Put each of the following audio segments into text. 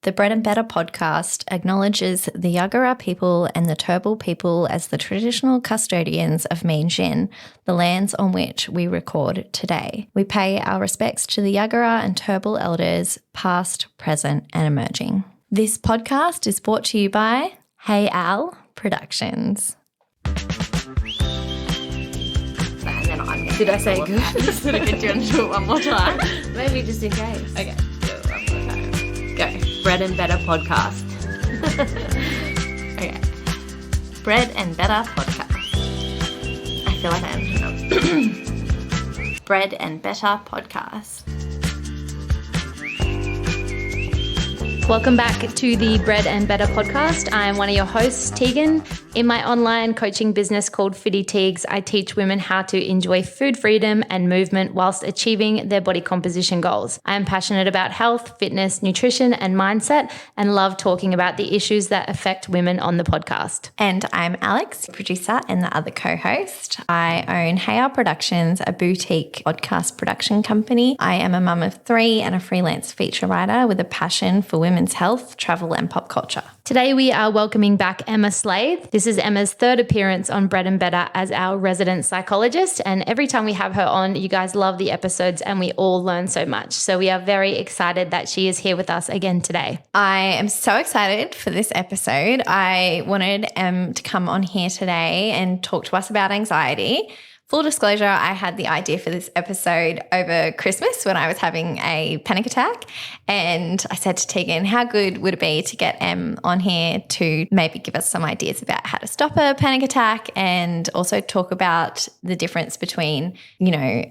The Bread and Better podcast acknowledges the Yagara people and the Turrbal people as the traditional custodians of Meanjin, the lands on which we record today. We pay our respects to the Yagara and Turrbal elders, past, present, and emerging. This podcast is brought to you by Hey Al Productions. Did I say good? Did I get you to do it one more time? Maybe just in case. Okay, do it one more time. Go. Bread and Better podcast. Okay. Bread and Better podcast. I feel like I am. Bread and Better podcast. Welcome back to the Bread and Better podcast. I'm one of your hosts, Tegan. In my online coaching business called Fitty Tegs, I teach women how to enjoy food freedom and movement whilst achieving their body composition goals. I am passionate about health, fitness, nutrition, and mindset, and love talking about the issues that affect women on the podcast. And I'm Alex, producer and the other co-host. I own Hey Al Productions, a boutique podcast production company. I am a mum of 3 and a freelance feature writer with a passion for women's health, travel, and pop culture. Today we are welcoming back Emma Slade. This is Emma's third appearance on Bread and Better as our resident psychologist, and every time we have her on, you guys love the episodes and we all learn so much. So we are very excited that she is here with us again today. I am so excited for this episode. I wanted Em to come on here today and talk to us about anxiety. Full disclosure, I had the idea for this episode over Christmas when I was having a panic attack, and I said to Tegan, how good would it be to get Em on here to maybe give us some ideas about how to stop a panic attack and also talk about the difference between,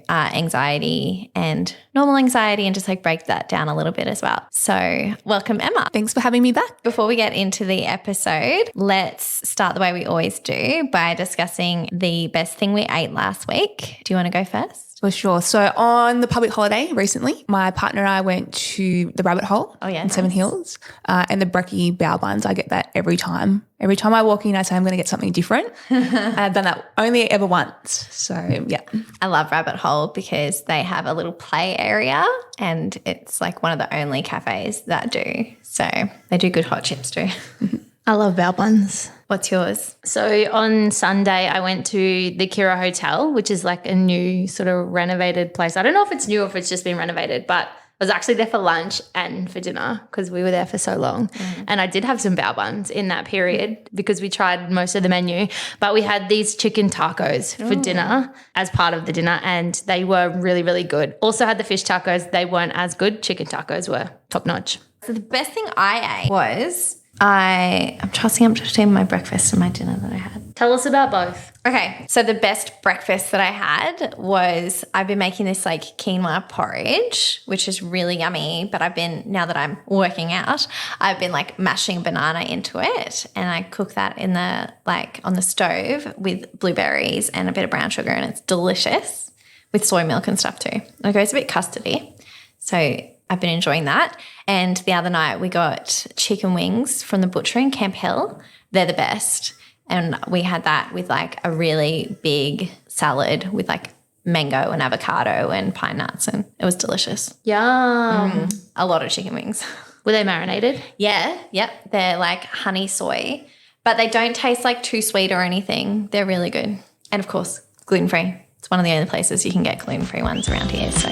anxiety and normal anxiety and just like break that down a little bit as well. So welcome, Emma. Thanks for having me back. Before we get into the episode, let's start the way we always do by discussing the best thing we ate last week. Do you want to go first? For sure. So on the public holiday recently, my partner and I went to the Rabbit Hole in Seven Hills and the brekkie bao buns. I get that every time. Every time I walk in, I say I'm going to get something different. I've done that only ever once. So, yeah. I love Rabbit Hole because they have a little play area and it's like one of the only cafes that do. So they do good hot chips too. I love bao buns. What's yours? So on Sunday, I went to the Kira Hotel, which is like a new sort of renovated place. I don't know if it's new or if it's just been renovated, but I was actually there for lunch and for dinner because we were there for so long. And I did have some bao buns in that period because we tried most of the menu, but we had these chicken tacos for dinner as part of the dinner, and they were really, really good. Also had the fish tacos. They weren't as good. Chicken tacos were top notch. So the best thing I ate was I'm tossing up between my breakfast and my dinner that I had. Tell us about both. Okay, so the best breakfast that I had was I've been making this like quinoa porridge, which is really yummy, but now that I'm working out, I've been like mashing banana into it, and I cook that in on the stove with blueberries and a bit of brown sugar, and it's delicious with soy milk and stuff too. And it goes a bit custardy. So I've been enjoying that. And the other night we got chicken wings from the butcher in Camp Hill. They're the best. And we had that with like a really big salad with like mango and avocado and pine nuts, and it was delicious. Yum. A lot of chicken wings. Were they marinated? Yeah. Yep. They're like honey soy, but they don't taste like too sweet or anything. They're really good. And of course, gluten-free. It's one of the only places you can get gluten-free ones around here. So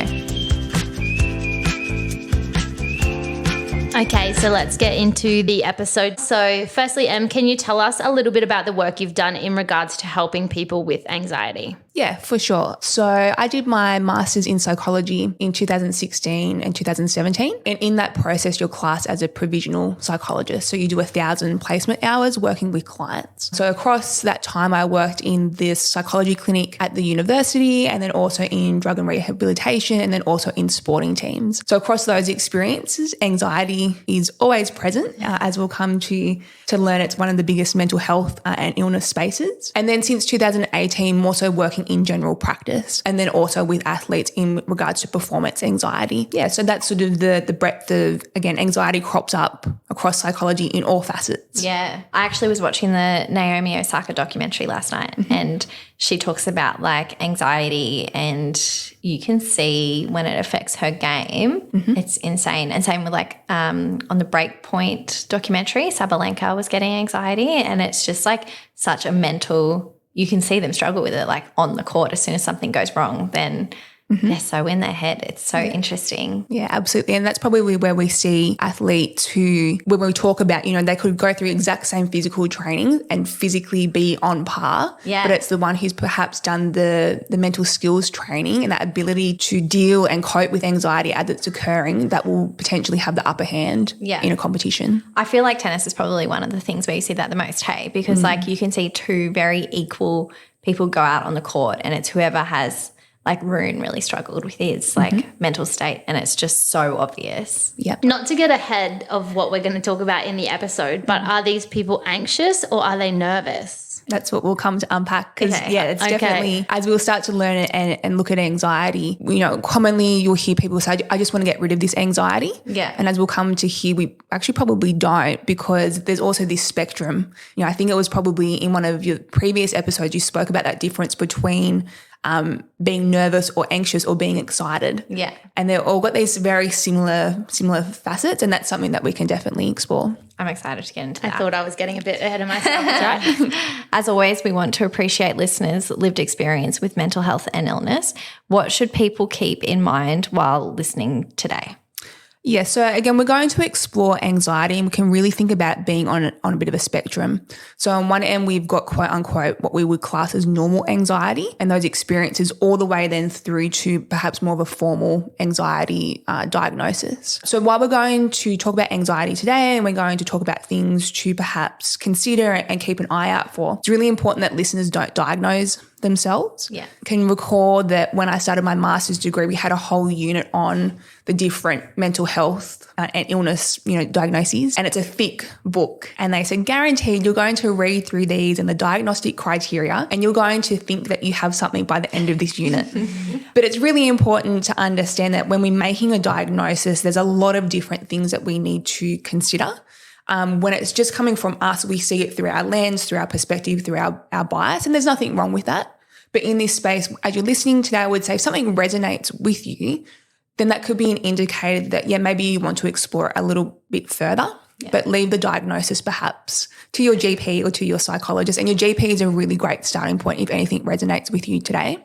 okay, so let's get into the episode. So firstly, Em, can you tell us a little bit about the work you've done in regards to helping people with anxiety? Yeah, for sure. So I did my master's in psychology in 2016 and 2017. And in that process, you're classed as a provisional psychologist. So you do 1,000 placement hours working with clients. So across that time, I worked in this psychology clinic at the university, and then also in drug and rehabilitation, and then also in sporting teams. So across those experiences, anxiety is always present, as we'll come to learn. It's one of the biggest mental health and illness spaces. And then since 2018, more so working in general practice, and then also with athletes in regards to performance anxiety. Yeah, so that's sort of the breadth of, again, anxiety crops up across psychology in all facets. Yeah. I actually was watching the Naomi Osaka documentary last night and she talks about like anxiety and you can see when it affects her game. It's insane. And same with like on the Breakpoint documentary, Sabalenka was getting anxiety and it's just like such a mental, you can see them struggle with it like on the court. As soon as something goes wrong, then they're so in their head. It's so interesting. Yeah, absolutely. And that's probably where we see athletes who, when we talk about, you know, they could go through exact same physical training and physically be on par. Yeah. But it's the one who's perhaps done the mental skills training and that ability to deal and cope with anxiety as it's occurring that will potentially have the upper hand in a competition. I feel like tennis is probably one of the things where you see that the most, hey, because like you can see two very equal people go out on the court and it's whoever has like Rune really struggled with his like mental state and it's just so obvious. Yep. Not to get ahead of what we're going to talk about in the episode, but are these people anxious or are they nervous? That's what we'll come to unpack because, it's definitely, as we'll start to learn it and look at anxiety, you know, commonly you'll hear people say, I just want to get rid of this anxiety. Yeah. And as we'll come to hear, we actually probably don't because there's also this spectrum. You know, I think it was probably in one of your previous episodes you spoke about that difference between being nervous or anxious or being excited. Yeah. And they've all got these very similar facets and that's something that we can definitely explore. I'm excited to get into that. I thought I was getting a bit ahead of myself. That's right. As always, we want to appreciate listeners' lived experience with mental health and illness. What should people keep in mind while listening today? Yeah, so again, we're going to explore anxiety and we can really think about being on a bit of a spectrum. So on one end, we've got quote unquote what we would class as normal anxiety and those experiences all the way then through to perhaps more of a formal anxiety diagnosis. So while we're going to talk about anxiety today and we're going to talk about things to perhaps consider and keep an eye out for, it's really important that listeners don't diagnose themselves. Yeah. Can recall that when I started my master's degree, we had a whole unit on the different mental health and illness, you know, diagnoses. And it's a thick book. And they said, guaranteed you're going to read through these and the diagnostic criteria and you're going to think that you have something by the end of this unit. But it's really important to understand that when we're making a diagnosis, there's a lot of different things that we need to consider. When it's just coming from us, we see it through our lens, through our perspective, through our bias, and there's nothing wrong with that. But in this space, as you're listening today, I would say if something resonates with you, then that could be an indicator that, maybe you want to explore it a little bit further, but leave the diagnosis perhaps to your GP or to your psychologist. And your GP is a really great starting point if anything resonates with you today.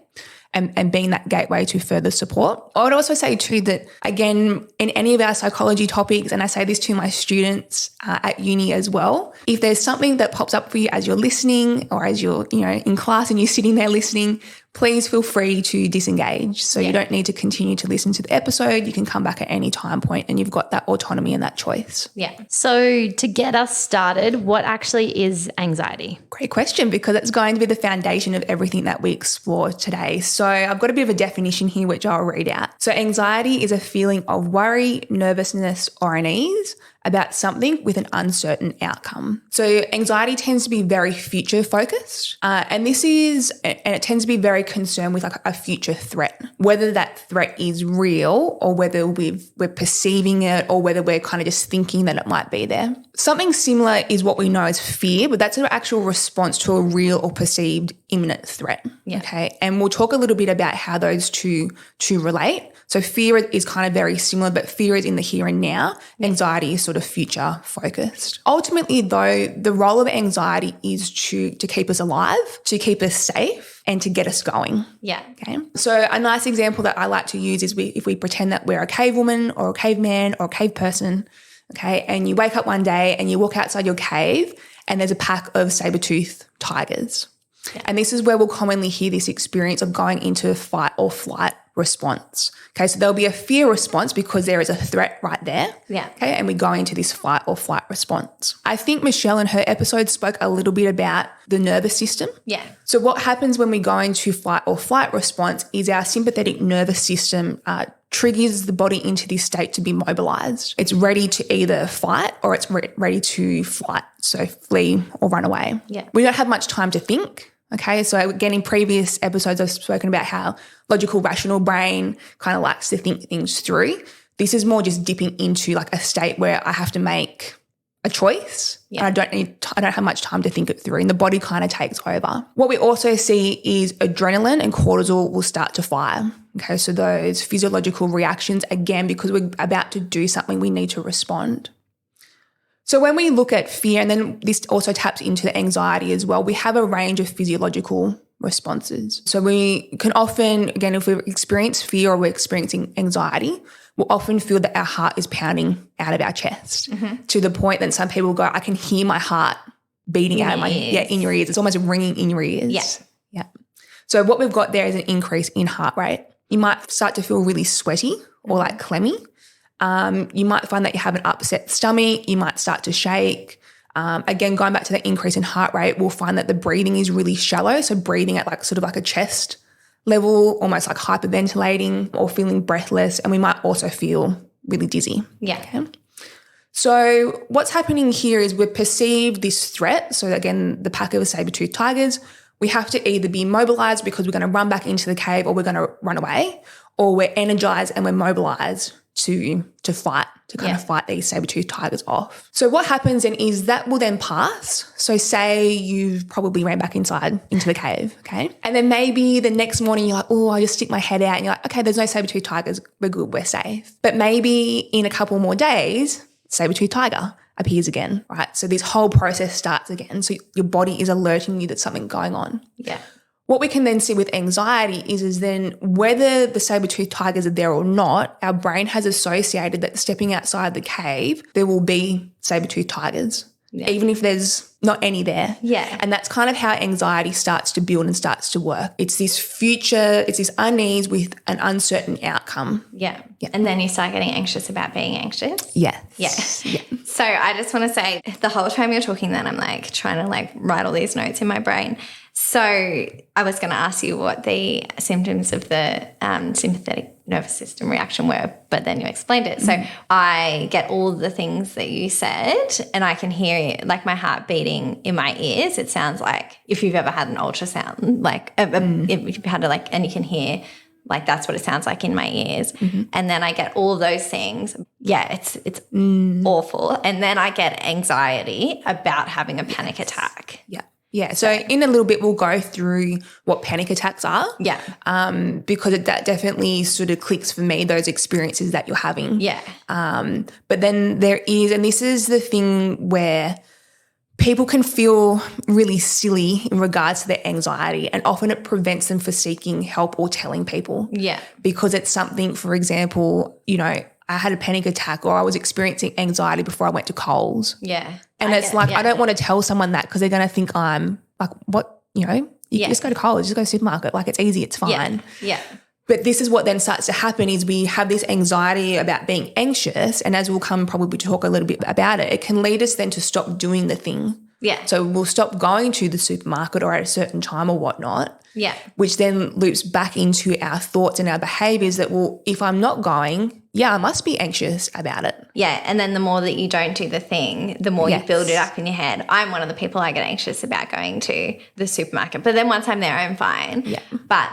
And being that gateway to further support. I would also say too that, again, in any of our psychology topics, and I say this to my students at uni as well, if there's something that pops up for you as you're listening or as you're, you know, in class and you're sitting there listening, please feel free to disengage. So you don't need to continue to listen to the episode. You can come back at any time point and you've got that autonomy and that choice. Yeah. So to get us started, what actually is anxiety? Great question, because it's going to be the foundation of everything that we explore today. So I've got a bit of a definition here, which I'll read out. So anxiety is a feeling of worry, nervousness, or unease about something with an uncertain outcome. So anxiety tends to be very future focused. And it tends to be very concerned with like a future threat, whether that threat is real or whether we're perceiving it or whether we're kind of just thinking that it might be there. Something similar is what we know as fear, but that's an actual response to a real or perceived imminent threat. Yeah. Okay. And we'll talk a little bit about how those two relate. So fear is kind of very similar, but fear is in the here and now. Anxiety is sort of future focused. Ultimately, though, the role of anxiety is to keep us alive, to keep us safe, and to get us going. Yeah. Okay. So a nice example that I like to use is if we pretend that we're a cave woman or a caveman or a cave person, okay, and you wake up one day and you walk outside your cave and there's a pack of saber-toothed tigers. Yeah. And this is where we'll commonly hear this experience of going into fight or flight response. Okay, so there'll be a fear response because there is a threat right there. Yeah. Okay, and we go into this fight or flight response. I think Michelle in her episode spoke a little bit about the nervous system. Yeah. So what happens when we go into fight or flight response is our sympathetic nervous system triggers the body into this state to be mobilized. It's ready to either fight or it's ready to flight, so flee or run away. Yeah. We don't have much time to think. Okay, so again, in previous episodes, I've spoken about how logical, rational brain kind of likes to think things through. This is more just dipping into like a state where I have to make a choice. Yeah. And I don't have much time to think it through, and the body kind of takes over. What we also see is adrenaline and cortisol will start to fire. Okay, so those physiological reactions, again, because we're about to do something, we need to respond. So when we look at fear, and then this also taps into the anxiety as well, we have a range of physiological responses. So we can often, again, if we experience fear or we're experiencing anxiety, we'll often feel that our heart is pounding out of our chest to the point that some people go, I can hear my heart beating out of my ears. Yeah, in your ears. It's almost ringing in your ears. Yeah. So what we've got there is an increase in heart rate. You might start to feel really sweaty or like clammy. You might find that you have an upset stomach. You might start to shake. Again, going back to the increase in heart rate, we'll find that the breathing is really shallow. So breathing at like sort of like a chest level, almost like hyperventilating or feeling breathless. And we might also feel really dizzy. Yeah. Okay. So what's happening here is we perceive this threat. So again, the pack of saber-toothed tigers, we have to either be mobilized because we're going to run back into the cave or we're going to run away, or we're energized and we're mobilized to fight, to kind of fight these saber-toothed tigers off. So what happens then is that will then pass. So say you've probably ran back inside into the cave, okay? And then maybe the next morning you're like, oh, I just stick my head out, and you're like, okay, there's no saber-toothed tigers, we're good, we're safe. But maybe in a couple more days, saber-toothed tiger appears again, right? So this whole process starts again. So your body is alerting you that something's going on. Yeah. What we can then see with anxiety is then whether the saber-toothed tigers are there or not, our brain has associated that stepping outside the cave, there will be saber-toothed tigers, even if there's not any there. Yeah. And that's kind of how anxiety starts to build and starts to work. It's this future, it's this unease with an uncertain outcome. Yeah. And then you start getting anxious about being anxious. Yeah. Yeah. So I just want to say the whole time you're talking then I'm like trying to like write all these notes in my brain. So I was going to ask you what the symptoms of the sympathetic nervous system reaction were, but then you explained it. So I get all the things that you said and I can hear like my heart beating in my ears. It sounds like if you've ever had an ultrasound, like if you've had to like, and you can hear like that's what it sounds like in my ears. And then I get all those things. Yeah, it's awful. And then I get anxiety about having a panic attack. Yeah. Yeah, so in a little bit we'll go through what panic attacks are. Yeah. Because that definitely sort of clicks for me, those experiences that you're having. Yeah. But then there is, and this is the thing where people can feel really silly in regards to their anxiety, and often it prevents them from seeking help or telling people. Yeah. Because it's something, for example, you know, I had a panic attack or I was experiencing anxiety before I went to Coles. Yeah. And I don't want to tell someone that because they're going to think I'm like, what, you know, you just go to Coles, just go to the supermarket. Like it's easy, it's fine. Yeah. But this is what then starts to happen is we have this anxiety about being anxious, and as we'll come probably talk a little bit about it, it can lead us then to stop doing the thing. Yeah. So we'll stop going to the supermarket or at a certain time or whatnot. Yeah. Which then loops back into our thoughts and our behaviours that, well, if I'm not going, I must be anxious about it. Yeah, and then the more that you don't do the thing, the more you build it up in your head. I'm one of the people I get anxious about going to the supermarket. But then once I'm there, I'm fine. Yeah.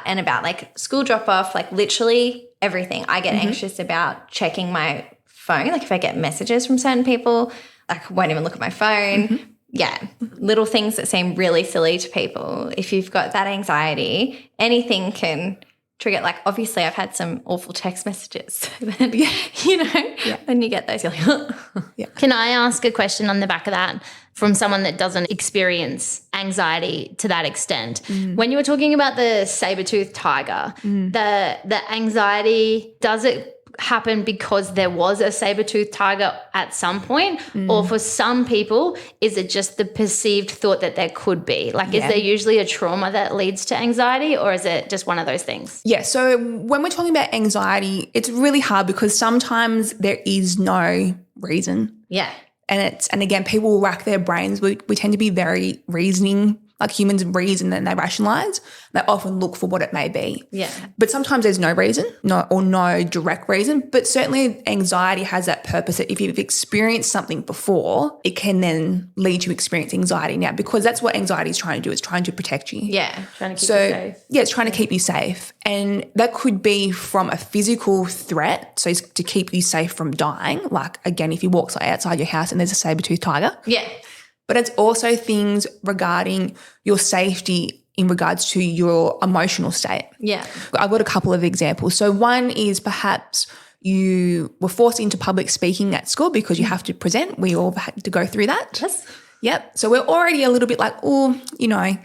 And about like school drop-off, like literally everything. I get anxious about checking my phone. Like if I get messages from certain people, like I won't even look at my phone. Yeah, little things that seem really silly to people. If you've got that anxiety, anything can trigger. Like obviously I've had some awful text messages. Then, you know, when you get those, you're like, Can I ask a question on the back of that from someone that doesn't experience anxiety to that extent? When you were talking about the saber-toothed tiger, the anxiety, does it happen because there was a saber-toothed tiger at some point, or for some people is it just the perceived thought that there could be? Like is there usually a trauma that leads to anxiety, or is it just one of those things? Yeah, so when we're talking about anxiety, it's really hard because sometimes there is no reason. yeah. And again, people will rack their brains. We tend to be very reasoning, Like humans reason and they rationalize. They often look for what it may be. Yeah. But sometimes there's no reason, no direct reason. But certainly anxiety has that purpose that if you've experienced something before, it can then lead to experiencing anxiety now, because that's what anxiety is trying to do. It's trying to protect you. Yeah. Trying to keep you safe. Yeah, it's trying to keep you safe. And that could be from a physical threat, so it's to keep you safe from dying. Like, again, if you walk outside your house and there's a saber-toothed tiger. Yeah. But it's also things regarding your safety in regards to your emotional state. Yeah. I've got a couple of examples. So one is perhaps you were forced into public speaking at school because you have to present. We all had to go through that. Yes. Yep. So we're already a little bit like, oh, you know,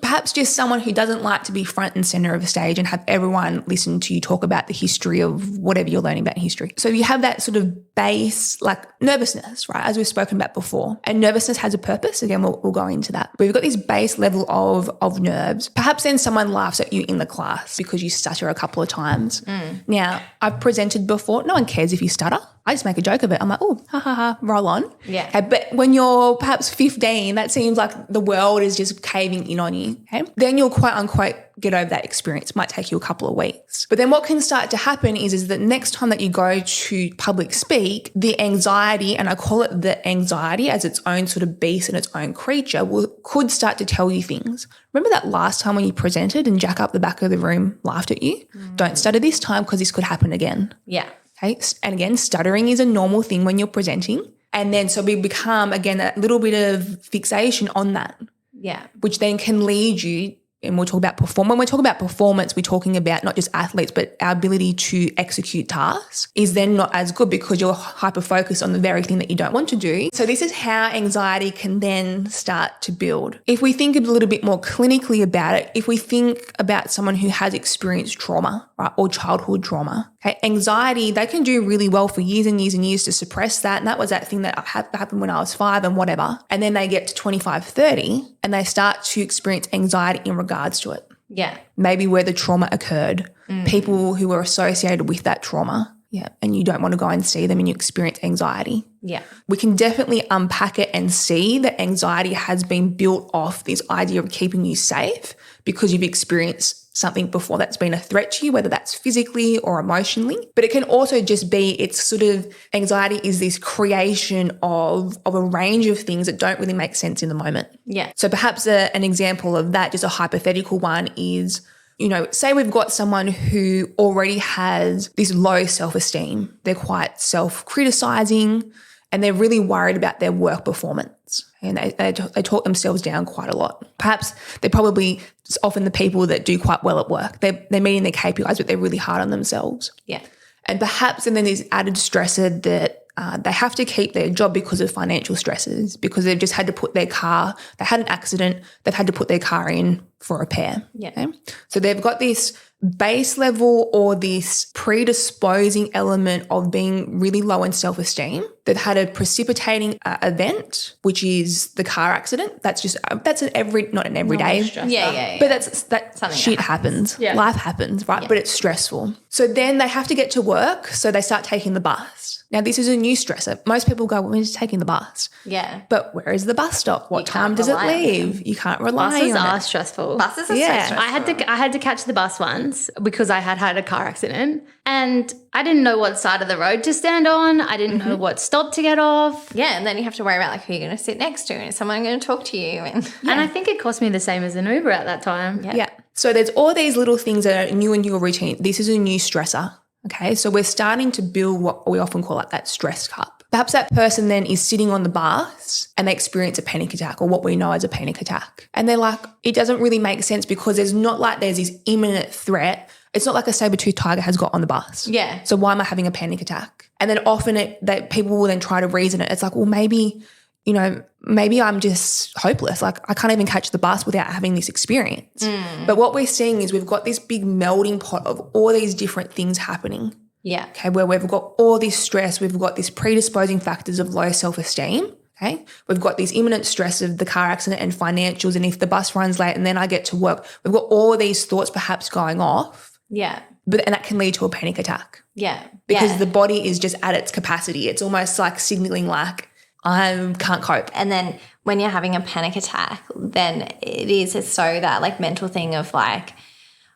perhaps just someone who doesn't like to be front and center of a stage and have everyone listen to you talk about the history of whatever you're learning about in history. So you have that sort of base, like nervousness, right, as we've spoken about before. And nervousness has a purpose. Again, we'll go into that. But we've got this base level of nerves. Perhaps then someone laughs at you in the class because you stutter a couple of times. Now, I've presented before. No one cares if you stutter. I just make a joke of it. I'm like, oh, ha, ha, ha, roll on. Yeah. Okay, but when you're perhaps 15, that seems like the world is just caving in on you. Okay? Then you'll quote unquote get over that experience. It might take you a couple of weeks. But then what can start to happen is that next time that you go to public speak, the anxiety, and I call it the anxiety as its own sort of beast and its own creature, could start to tell you things. Remember that last time when you presented and Jack up the back of the room laughed at you? Don't stutter this time because this could happen again. Yeah. Okay. And again, stuttering is a normal thing when you're presenting. And then so we become, again, a little bit of fixation on that. Yeah. Which then can lead you, and we'll talk about when we talk about performance, we're talking about not just athletes, but our ability to execute tasks is then not as good because you're hyper-focused on the very thing that you don't want to do. So this is how anxiety can then start to build. If we think a little bit more clinically about it, if we think about someone who has experienced trauma, right, or childhood trauma, okay, anxiety, they can do really well for years and years and years to suppress that. And that was that thing that happened when I was 5 and whatever. And then they get to 25, 30 and they start to experience anxiety in regards to it. Yeah. Maybe where the trauma occurred, people who were associated with that trauma. Yeah. And you don't want to go and see them and you experience anxiety. Yeah. We can definitely unpack it and see that anxiety has been built off this idea of keeping you safe because you've experienced something before that's been a threat to you, whether that's physically or emotionally. But it can also just be, it's sort of, anxiety is this creation of a range of things that don't really make sense in the moment. Yeah. So perhaps an example of that, just a hypothetical one is, you know, say we've got someone who already has this low self-esteem. They're quite self-criticizing and they're really worried about their work performance. And they talk themselves down quite a lot. Perhaps they're probably often the people that do quite well at work. They're meeting their KPIs, but they're really hard on themselves. Yeah. And perhaps, and then there's added stressor that they have to keep their job because of financial stresses, because they've just had to put their car, they had an accident, they've had to put their car in for repair. Yeah. Okay? So they've got this base level or this predisposing element of being really low in self-esteem. They've had a precipitating event, which is the car accident. That's not an everyday. Yeah. But that Something shit that happens. Yeah. Life happens, right? Yeah. But it's stressful. So then they have to get to work, so they start taking the bus. Now, this is a new stressor. Most people go, well, we're just taking the bus. Yeah. But where is the bus stop? What time can't does it rely on leave? You can't rely Buses on are it. stressful. Buses are Yeah. so stressful. I had to catch the bus once because I had a car accident and I didn't know what side of the road to stand on. I didn't know what stop to get off. Yeah, and then you have to worry about like who you're going to sit next to and is someone going to talk to you? And And I think it cost me the same as an Uber at that time. Yeah. Yeah. So there's all these little things that are new in your routine. This is a new stressor. Okay. So we're starting to build what we often call like that stress cup. Perhaps that person then is sitting on the bus and they experience a panic attack or what we know as a panic attack. And they're like, it doesn't really make sense because there's not like there's this imminent threat. It's not like a saber-toothed tiger has got on the bus. Yeah. So why am I having a panic attack? And then often that people will then try to reason it. It's like, well, maybe I'm just hopeless. Like I can't even catch the bus without having this experience. But what we're seeing is we've got this big melting pot of all these different things happening. Yeah. Okay, where we've got all this stress, we've got this predisposing factors of low self-esteem. Okay, we've got this imminent stress of the car accident and financials, and if the bus runs late and then I get to work, we've got all these thoughts perhaps going off. Yeah. And that can lead to a panic attack Yeah. because yeah. the body is just at its capacity. It's almost like signaling like, I can't cope. And then when you're having a panic attack, then it's so that like mental thing of like,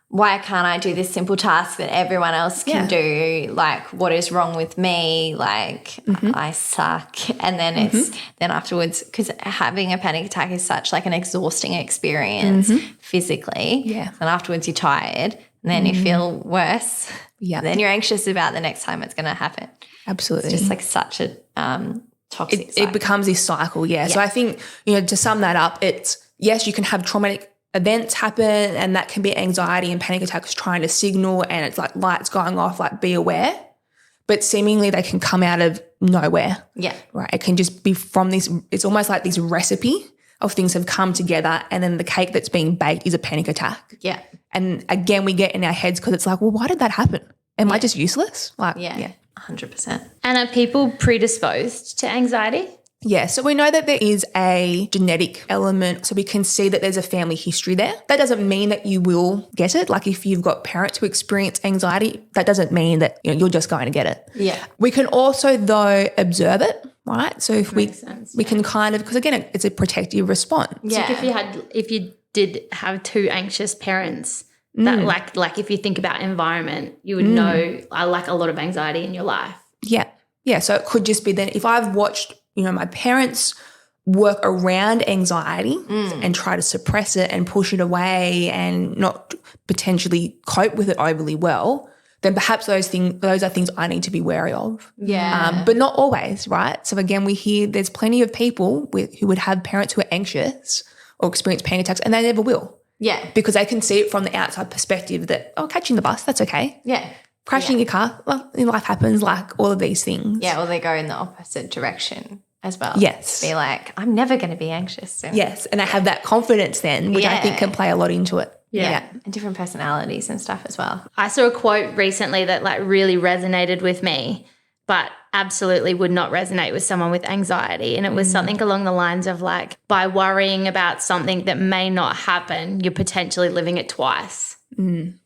why can't I do this simple task that everyone else can do? Like, what is wrong with me? Like, I suck. And then then afterwards, because having a panic attack is such like an exhausting experience physically. Yeah. And afterwards you're tired and then you feel worse. Yeah. Then you're anxious about the next time it's going to happen. Absolutely. It's just like such a toxic cycle. It becomes this cycle, yeah. So I think, to sum that up, it's, yes, you can have traumatic events happen and that can be anxiety and panic attacks trying to signal and it's like lights going off, like be aware. But seemingly they can come out of nowhere. Yeah. Right. It can just be from this, it's almost like this recipe of things have come together and then the cake that's being baked is a panic attack. Yeah. And again, we get in our heads because it's like, well, why did that happen? Am I just useless? Like, Yeah. 100%. And are people predisposed to anxiety? Yeah, so we know that there is a genetic element, so we can see that there's a family history there. That doesn't mean that you will get it. Like if you've got parents who experience anxiety, that doesn't mean that you're just going to get it. Yeah. We can also, though, observe it, right? So if we can kind of, because again, it's a protective response. Yeah. So if you did have two anxious parents, that like if you think about environment, you would know I like a lot of anxiety in your life. Yeah. Yeah, so it could just be that if I've watched my parents work around anxiety and try to suppress it and push it away and not potentially cope with it overly well, then perhaps those are things I need to be wary of. Yeah. But not always, right? So again, we hear there's plenty of people who would have parents who are anxious or experience panic attacks and they never will. Yeah. Because they can see it from the outside perspective that, catching the bus, that's okay. Yeah. Crashing your car, well, life happens, like all of these things. Yeah, or they go in the opposite direction as well. Yes. Be like, I'm never going to be anxious. Yes, and they have that confidence then, which I think can play a lot into it. Yeah. And different personalities and stuff as well. I saw a quote recently that like really resonated with me, but absolutely would not resonate with someone with anxiety. And it was something along the lines of like, by worrying about something that may not happen, you're potentially living it twice.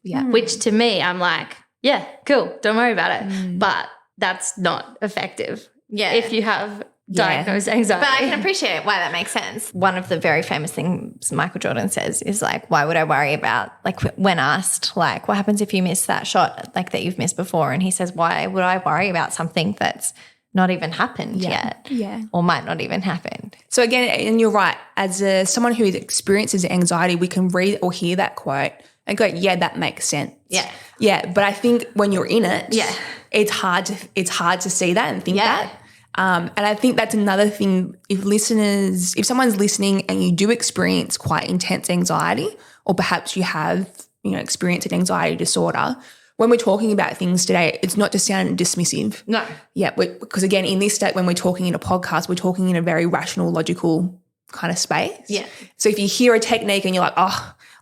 Yeah. Which to me, I'm like, yeah, cool, don't worry about it. But that's not effective. Yeah. If you have diagnosed anxiety. But I can appreciate why that makes sense. One of the very famous things Michael Jordan says is like, why would I worry about, like when asked, like, what happens if you miss that shot like that you've missed before? And he says, why would I worry about something that's not even happened yet? Yeah. Or might not even happen. So again, and you're right, as someone who experiences anxiety, we can read or hear that quote and go, yeah, that makes sense. Yeah. Yeah, but I think when you're in it, Yeah. it's hard to see that and think that. And I think that's another thing, if someone's listening and you do experience quite intense anxiety, or perhaps you have, experienced an anxiety disorder, when we're talking about things today, it's not to sound dismissive. No. Yeah, because again, in this state, when we're talking in a podcast, we're talking in a very rational, logical kind of space. Yeah. So if you hear a technique and you're like,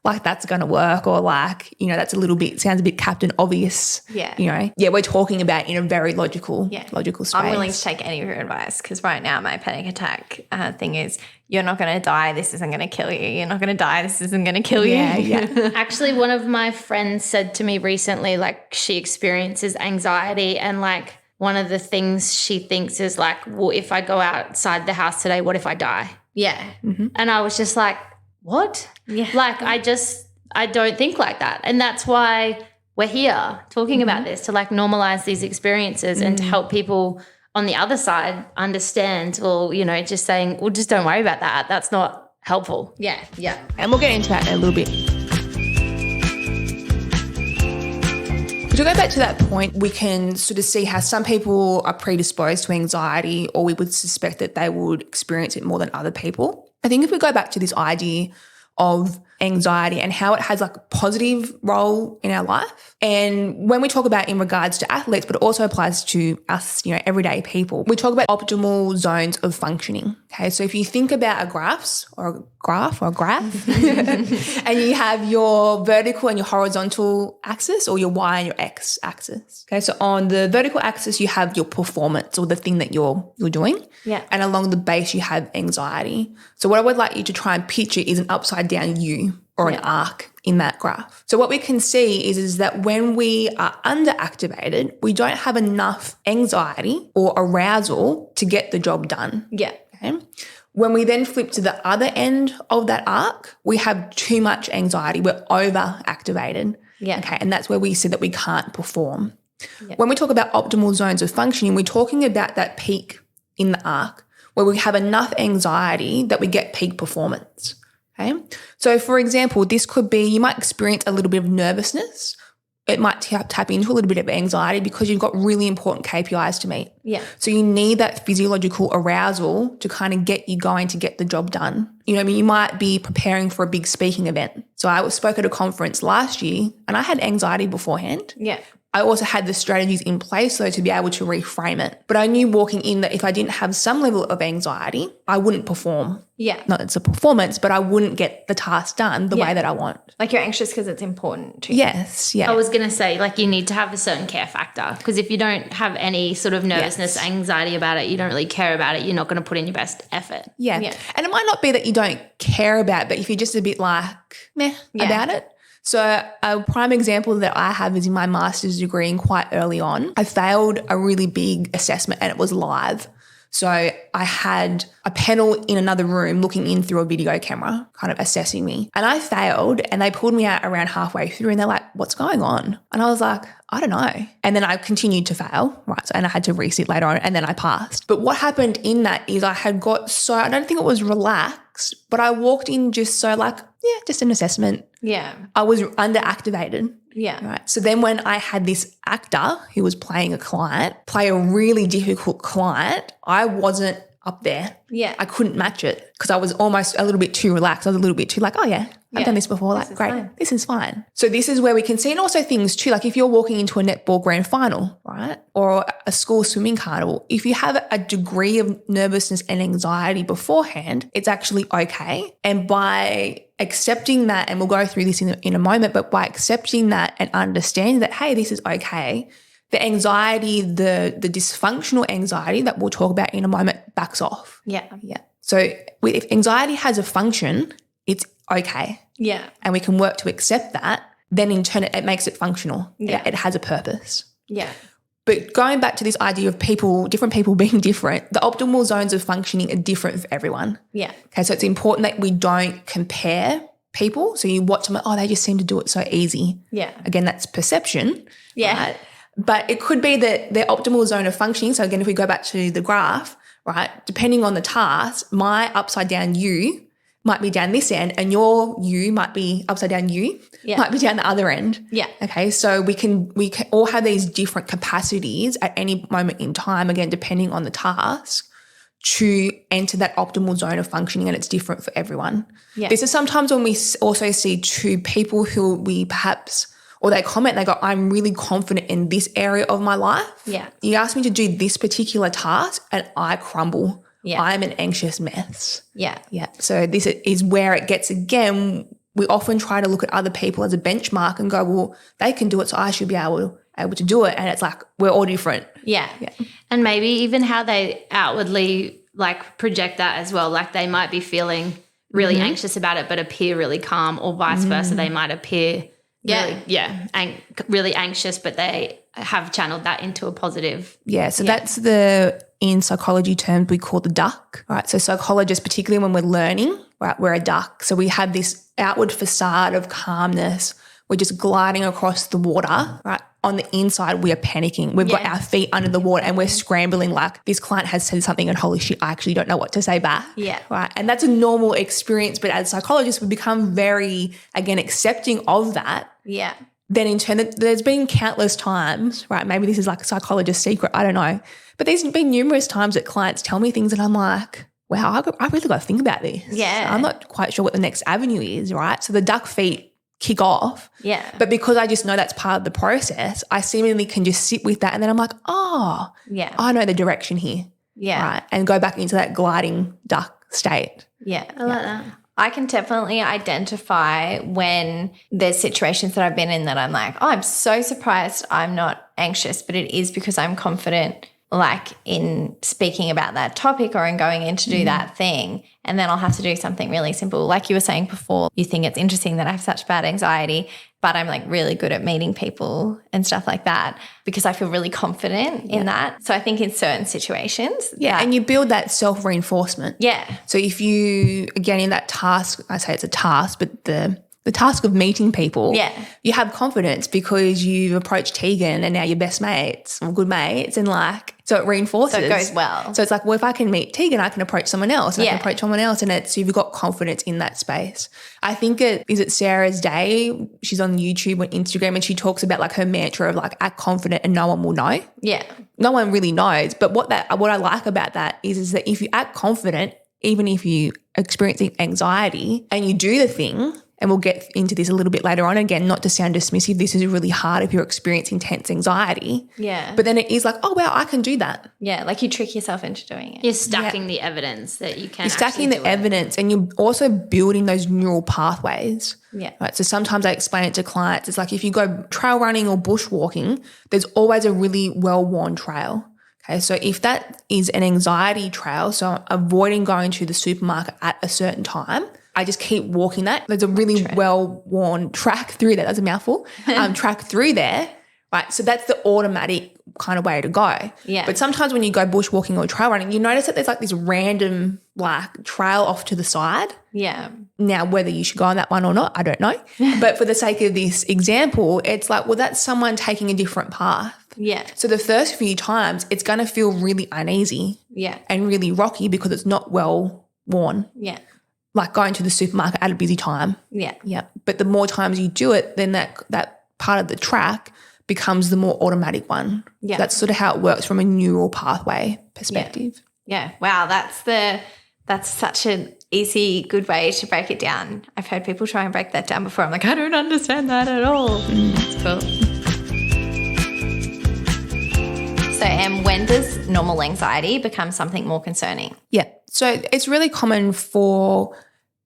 like that's going to work, or like, that's sounds a bit Captain Obvious. Yeah. Yeah, we're talking about in a very logical space. I'm willing to take any of your advice because right now my panic attack thing is, you're not going to die, this isn't going to kill you. You're not going to die, this isn't going to kill you. Yeah. Actually, one of my friends said to me recently, like she experiences anxiety and like one of the things she thinks is like, well, if I go outside the house today, what if I die? Yeah. Mm-hmm. And I was just like, what? Yeah. Like I don't think like that. And that's why we're here talking about this, to like normalize these experiences and to help people on the other side understand, well, just saying, well, just don't worry about that. That's not helpful. Yeah. Yeah. And we'll get into that in a little bit. To go back to that point, we can sort of see how some people are predisposed to anxiety, or we would suspect that they would experience it more than other people. I think if we go back to this idea of anxiety and how it has like a positive role in our life, and when we talk about in regards to athletes, but it also applies to us, everyday people, we talk about optimal zones of functioning. Okay, so if you think about a graph, and you have your vertical and your horizontal axis, or your Y and your X axis. Okay, so on the vertical axis you have your performance, or the thing that you're doing. Yeah. And along the base you have anxiety. So what I would like you to try and picture is an upside down U, or an arc in that graph. So what we can see is that when we are underactivated, we don't have enough anxiety or arousal to get the job done. Yeah. Okay? When we then flip to the other end of that arc, we have too much anxiety. We're overactivated. Yeah. Okay. And that's where we see that we can't perform. Yeah. When we talk about optimal zones of functioning, we're talking about that peak in the arc where we have enough anxiety that we get peak performance. Okay. So for example, this could be, you might experience a little bit of nervousness. It might tap into a little bit of anxiety because you've got really important KPIs to meet. Yeah. So you need that physiological arousal to kind of get you going to get the job done. You know what I mean? You might be preparing for a big speaking event. So I spoke at a conference last year and I had anxiety beforehand. Yeah. I also had the strategies in place though to be able to reframe it. But I knew walking in that if I didn't have some level of anxiety, I wouldn't perform. Yeah. Not it's a performance, but I wouldn't get the task done the way that I want. Like you're anxious because it's important to you. Yes. Yeah. I was going to say, like, you need to have a certain care factor because if you don't have any sort of nervousness, anxiety about it, you don't really care about it, you're not going to put in your best effort. Yeah. And it might not be that you don't care about it, but if you're just a bit like meh about it. So a prime example that I have is in my master's degree and quite early on, I failed a really big assessment and it was live. So I had a panel in another room looking in through a video camera, kind of assessing me. And I failed and they pulled me out around halfway through and they're like, what's going on? And I was like, I don't know. And then I continued to fail, right? So, and I had to resit later on and then I passed. But what happened in that is I had got so, I don't think it was relaxed, but I walked in just so like, yeah, just an assessment. Yeah. I was underactivated. Yeah. Right. So then when I had this actor who was playing a client, play a really difficult client, I wasn't up there. Yeah. I couldn't match it because I was almost a little bit too relaxed. I was a little bit too like, oh yeah, I've done this before. Like, great, this is fine. So this is where we can see, and also things too, like if you're walking into a netball grand final, right, or a school swimming carnival, if you have a degree of nervousness and anxiety beforehand, it's actually okay. And by accepting that, and we'll go through this in a moment, but by accepting that and understanding that, hey, this is okay, the anxiety, the dysfunctional anxiety that we'll talk about in a moment backs off. Yeah. Yeah. So if anxiety has a function, it's okay. Yeah. And we can work to accept that, then in turn it makes it functional. Yeah. It has a purpose. Yeah. But going back to this idea of different people being different, the optimal zones of functioning are different for everyone. Yeah. Okay, so it's important that we don't compare people. So you watch them, oh, they just seem to do it so easy. Yeah. Again, that's perception. Yeah. Right? But it could be that their optimal zone of functioning, so again, if we go back to the graph, right, depending on the task, my upside down U might be down this end and your U might be upside down U, might be down the other end. Yeah. Okay, so we can all have these different capacities at any moment in time, again, depending on the task, to enter that optimal zone of functioning, and it's different for everyone. Yeah. This is sometimes when we also see two people who we perhaps, or they comment, they go, I'm really confident in this area of my life. Yeah. You ask me to do this particular task and I crumble. Yeah. I'm an anxious mess. Yeah. Yeah. So this is where it gets, again, we often try to look at other people as a benchmark and go, well, they can do it, so I should be able to do it. And it's like, we're all different. Yeah. And maybe even how they outwardly like project that as well. Like they might be feeling really anxious about it but appear really calm, or vice versa. They might appear really anxious, but they have channeled that into a positive. Yeah, so that's in psychology terms, we call the duck, right? So psychologists, particularly when we're learning, right, we're a duck. So we have this outward facade of calmness. We're just gliding across the water, right? On the inside, we are panicking. We've got our feet under the water and we're scrambling like this client has said something and holy shit, I actually don't know what to say back. Yeah. Right. And that's a normal experience. But as psychologists, we become very, again, accepting of that. Yeah. Then in turn, there's been countless times, right? Maybe this is like a psychologist's secret, I don't know. But there's been numerous times that clients tell me things and I'm like, wow, I really got to think about this. Yeah. I'm not quite sure what the next avenue is, right? So the duck feet kick off. Yeah. But because I just know that's part of the process, I seemingly can just sit with that and then I'm like, oh, yeah, I know the direction here. Yeah. Right. And go back into that gliding duck state. Yeah. I like that. I can definitely identify when there's situations that I've been in that I'm like, oh, I'm so surprised I'm not anxious, but it is because I'm confident like in speaking about that topic or in going in to do that thing. And then I'll have to do something really simple. Like you were saying before, you think it's interesting that I have such bad anxiety, but I'm like really good at meeting people and stuff like that because I feel really confident in that. So I think in certain situations. Yeah, and you build that self-reinforcement. Yeah. So if you, again, in that task, I say it's a task, but the task of meeting people, you have confidence because you've approached Tegan and now you're best mates or good mates and like, so it reinforces. So it goes well. So it's like, well, if I can meet Tegan, I can approach someone else. I can approach someone else and you've got confidence in that space. I think is Sarah's Day? She's on YouTube and Instagram and she talks about like her mantra of like act confident and no one will know. Yeah. No one really knows. But what I like about that is that if you act confident, even if you experiencing anxiety and you do the thing, and we'll get into this a little bit later on, again, not to sound dismissive, this is really hard if you're experiencing intense anxiety. Yeah. But then it is like, oh, wow, I can do that. Yeah, like you trick yourself into doing it. You're stacking the evidence that you can. You're stacking the evidence and you're also building those neural pathways. Yeah. Right. So sometimes I explain it to clients. It's like if you go trail running or bushwalking, there's always a really well-worn trail. Okay. So if that is an anxiety trail, so avoiding going to the supermarket at a certain time, I just keep walking that. There's a really well-worn track through there. That's a mouthful. Track through there, right? So that's the automatic kind of way to go. Yeah. But sometimes when you go bushwalking or trail running, you notice that there's like this random like trail off to the side. Yeah. Now, whether you should go on that one or not, I don't know. But for the sake of this example, it's like, well, that's someone taking a different path. Yeah. So the first few times, it's going to feel really uneasy and really rocky because it's not well worn. Yeah. Like going to the supermarket at a busy time. Yeah. Yeah. But the more times you do it, then that part of the track becomes the more automatic one. Yeah. That's sort of how it works from a neural pathway perspective. Yeah. Wow. That's such an easy, good way to break it down. I've heard people try and break that down before. I'm like, I don't understand that at all. That's cool. So, Em, when does normal anxiety become something more concerning? Yeah. So it's really common for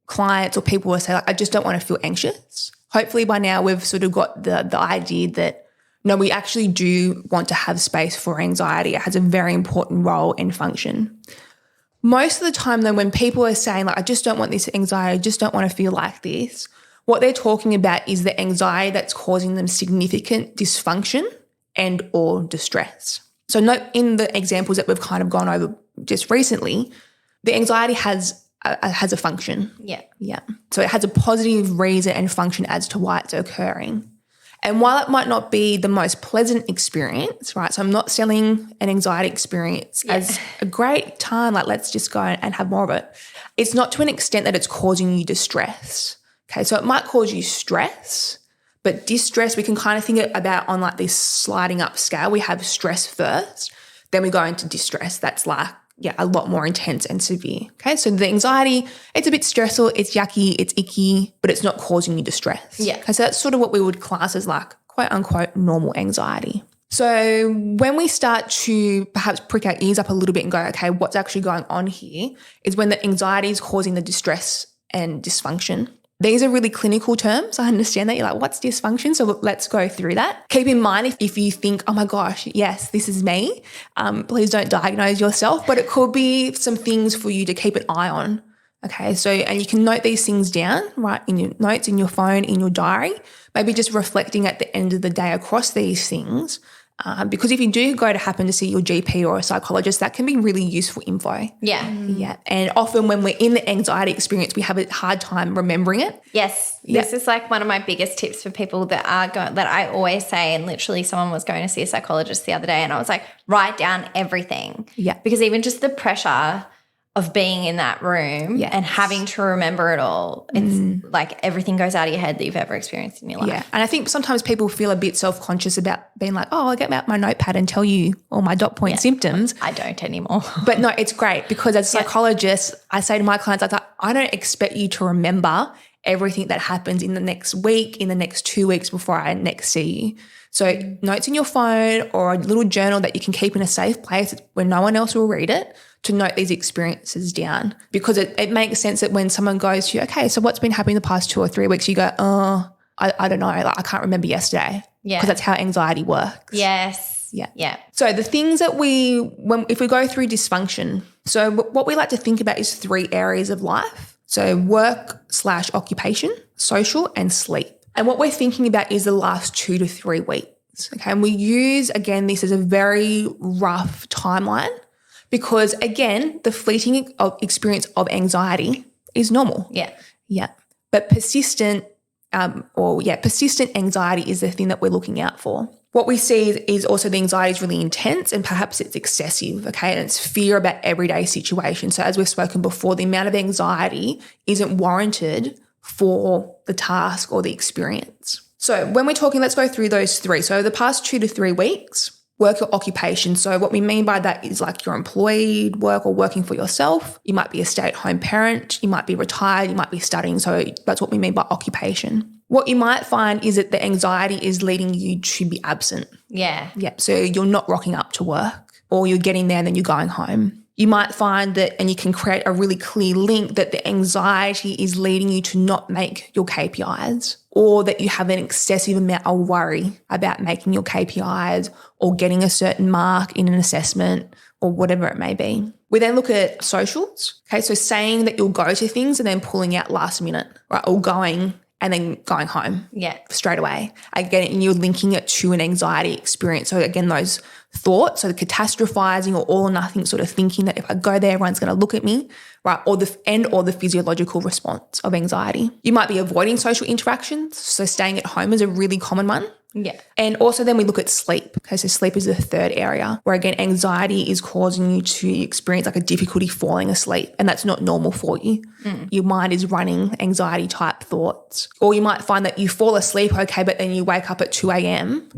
clients or people who say, like, I just don't want to feel anxious. Hopefully by now we've sort of got the idea that, no, we actually do want to have space for anxiety. It has a very important role and function. Most of the time though, when people are saying, like, I just don't want this anxiety, I just don't want to feel like this, what they're talking about is the anxiety that's causing them significant dysfunction and or distress. So note in the examples that we've kind of gone over just recently, the anxiety has a function. Yeah. Yeah. So it has a positive reason and function as to why it's occurring. And while it might not be the most pleasant experience, right? So I'm not selling an anxiety experience as a great time, like let's just go and have more of it. It's not to an extent that it's causing you distress. Okay. So it might cause you stress, but distress, we can kind of think about on like this sliding up scale. We have stress first, then we go into distress. That's like, a lot more intense and severe. Okay. So the anxiety, it's a bit stressful, it's yucky, it's icky, but it's not causing you distress. Yeah. Okay. So that's sort of what we would class as like quote unquote normal anxiety. So when we start to perhaps prick our ears up a little bit and go, okay, what's actually going on here is when the anxiety is causing the distress and dysfunction. These are really clinical terms. I understand that. You're like, what's dysfunction? So let's go through that. Keep in mind if you think, oh my gosh, yes, this is me, please don't diagnose yourself, but it could be some things for you to keep an eye on. Okay, so and you can note these things down, right, in your notes, in your phone, in your diary, maybe just reflecting at the end of the day across these things. Because if you do happen to see your GP or a psychologist, that can be really useful info. Yeah. Yeah. And often when we're in the anxiety experience, we have a hard time remembering it. Yes. This is like one of my biggest tips for people that that I always say, and literally someone was going to see a psychologist the other day and I was like, write down everything. Yeah. Because even just the pressure of being in that room and having to remember it all, it's like everything goes out of your head that you've ever experienced in your life. Yeah. And I think sometimes people feel a bit self-conscious about being like, oh, I'll get out my notepad and tell you all my dot point symptoms. I don't anymore. But no, it's great because as a psychologist, I say to my clients, like, I don't expect you to remember everything that happens in the next week, in the next 2 weeks before I next see you. So notes in your phone or a little journal that you can keep in a safe place where no one else will read it, to note these experiences down, because it makes sense that when someone goes to you, okay, so what's been happening the past 2 or 3 weeks, you go, I don't know, like I can't remember yesterday. Yeah. Because that's how anxiety works. Yes. Yeah. Yeah. So the things that if we go through dysfunction, so what we like to think about is 3 areas of life. So work/occupation, social, and sleep. And what we're thinking about is the last 2 to 3 weeks. Okay. And we use, again, this as a very rough timeline because, again, the fleeting experience of anxiety is normal. Yeah. Yeah. But persistent anxiety is the thing that we're looking out for. What we see is also the anxiety is really intense and perhaps it's excessive, okay? And it's fear about everyday situations. So as we've spoken before, the amount of anxiety isn't warranted for the task or the experience. So when we're talking, let's go through those 3. So the past 2 to 3 weeks, work or occupation. So what we mean by that is like you're employed, work or working for yourself. You might be a stay-at-home parent. You might be retired. You might be studying. So that's what we mean by occupation. What you might find is that the anxiety is leading you to be absent. Yeah. Yeah. So you're not rocking up to work or you're getting there and then you're going home. You might find that, and you can create a really clear link that the anxiety is leading you to not make your KPIs or that you have an excessive amount of worry about making your KPIs or getting a certain mark in an assessment or whatever it may be. We then look at socials. Okay. So saying that you'll go to things and then pulling out last minute, right? Or going and then going home straight away. Again, and you're linking it to an anxiety experience. So again, those thoughts, so the catastrophizing or all or nothing sort of thinking that if I go there, everyone's going to look at me, right? Or the physiological response of anxiety. You might be avoiding social interactions. So staying at home is a really common one. Yeah. And also then we look at sleep. Okay, so sleep is the 3rd area where, again, anxiety is causing you to experience like a difficulty falling asleep, and that's not normal for you. Your mind is running anxiety type thoughts. Or you might find that you fall asleep okay, but then you wake up at 2 a.m.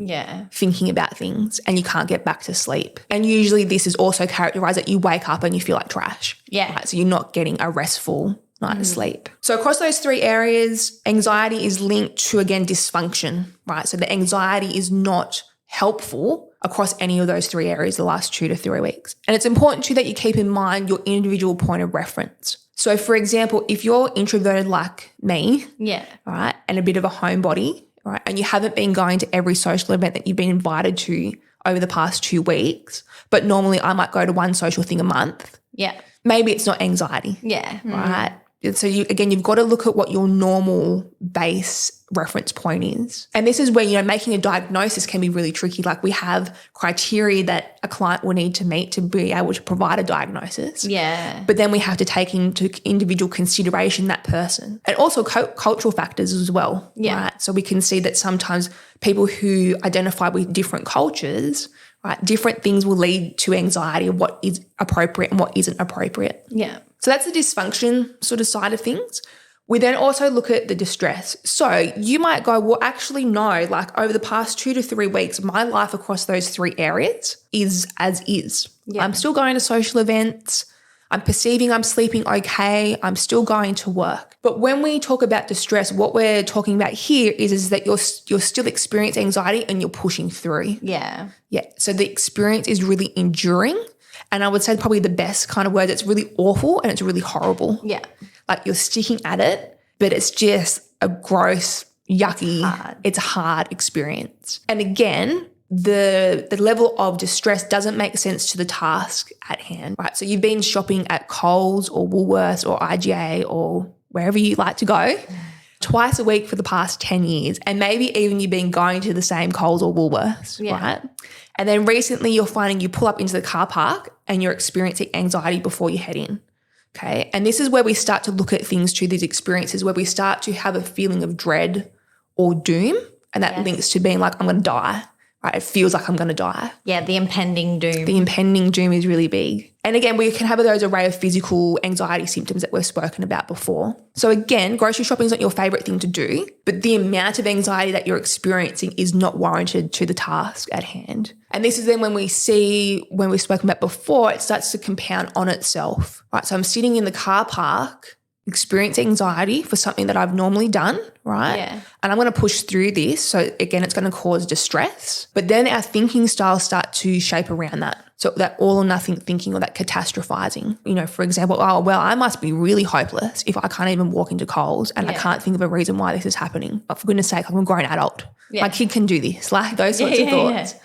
Thinking about things and you can't get back to sleep. And usually this is also characterized that you wake up and you feel like trash. Yeah. Right? So you're not getting a restful night of sleep. So across those 3 areas, anxiety is linked to, again, dysfunction, right? So the anxiety is not helpful across any of those 3 areas the last 2 to 3 weeks. And it's important too that you keep in mind your individual point of reference. So for example, if you're introverted like me, right, and a bit of a homebody, right, and you haven't been going to every social event that you've been invited to over the past 2 weeks, but normally I might go to one social thing a month. Yeah. Maybe it's not anxiety. Yeah. Right. So you've got to look at what your normal base reference point is. And this is where, making a diagnosis can be really tricky. Like we have criteria that a client will need to meet to be able to provide a diagnosis. Yeah. But then we have to take into individual consideration that person and also cultural factors as well. Yeah. Right? So we can see that sometimes people who identify with different cultures, right, different things will lead to anxiety of what is appropriate and what isn't appropriate. Yeah. So that's the dysfunction sort of side of things. We then also look at the distress. So you might go, well, actually, no, like over the past 2 to 3 weeks, my life across those 3 areas is as is. Yeah. I'm still going to social events. I'm perceiving I'm sleeping okay. I'm still going to work. But when we talk about distress, what we're talking about here is that you're still experiencing anxiety and you're pushing through. Yeah. Yeah. So the experience is really enduring. And I would say probably the best kind of word, it's really awful and it's really horrible. Yeah. Like you're sticking at it, but it's just a gross, yucky, it's a hard experience. And again, the level of distress doesn't make sense to the task at hand, right? So you've been shopping at Coles or Woolworths or IGA or wherever you like to go twice a week for the past 10 years. And maybe even you've been going to the same Coles or Woolworths, right? And then recently you're finding you pull up into the car park and you're experiencing anxiety before you head in, okay? And this is where we start to look at things through these experiences where we start to have a feeling of dread or doom, and that links to being like, I'm going to die, right? It feels like I'm going to die. Yeah, the impending doom. The impending doom is really big. And again, we can have those array of physical anxiety symptoms that we've spoken about before. So again, grocery shopping is not your favourite thing to do, but the amount of anxiety that you're experiencing is not warranted to the task at hand. And this is then when we've spoken about before, it starts to compound on itself, right? So I'm sitting in the car park, experiencing anxiety for something that I've normally done, right? Yeah. And I'm going to push through this. So again, it's going to cause distress. But then our thinking styles start to shape around that. So that all or nothing thinking or that catastrophizing, for example, oh, well, I must be really hopeless if I can't even walk into Coles and I can't think of a reason why this is happening. But for goodness sake, I'm a grown adult. Yeah. My kid can do this, like those sorts of thoughts.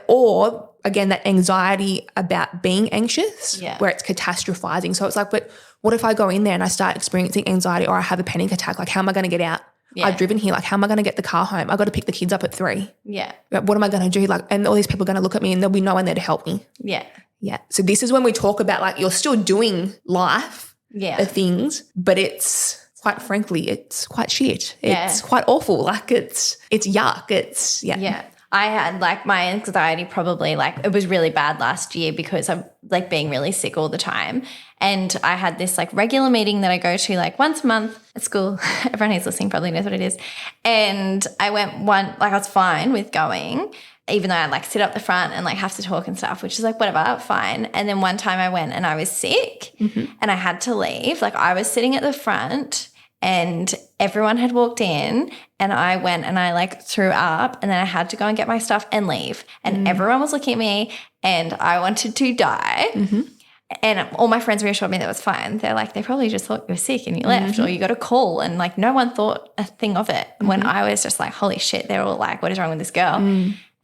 or again, that anxiety about being anxious Yeah. where it's catastrophizing. So it's like, but what if I go in there and I start experiencing anxiety or I have a panic attack? Like, how am I going to get out? Yeah. I've driven here. Like, how am I going to get the car home? I've got to pick the kids up at 3. Yeah. Like, what am I going to do? Like, and all these people are going to look at me and there'll be no one there to help me. Yeah. Yeah. So this is when we talk about like you're still doing life, Yeah. the things, but it's quite frankly, it's quite shit. Yeah. It's quite awful. Like it's yuck. Yeah. I had like my anxiety probably like it was really bad last year because I'm like being really sick all the time. And I had this like regular meeting that I go to like once a month at school. Everyone who's listening probably knows what it is. And I went I was fine with going, even though I'd like sit up the front and like have to talk and stuff, which is like whatever, fine. And then one time I went and I was sick and I had to leave. Like I was sitting at the front and everyone had walked in and I went and I like threw up and then I had to go and get my stuff and leave. And everyone was looking at me and I wanted to die. And all my friends reassured me that it was fine. They're like, they probably just thought you were sick and you left or you got a call and like no one thought a thing of it. When I was just like, holy shit, they're all like, what is wrong with this girl?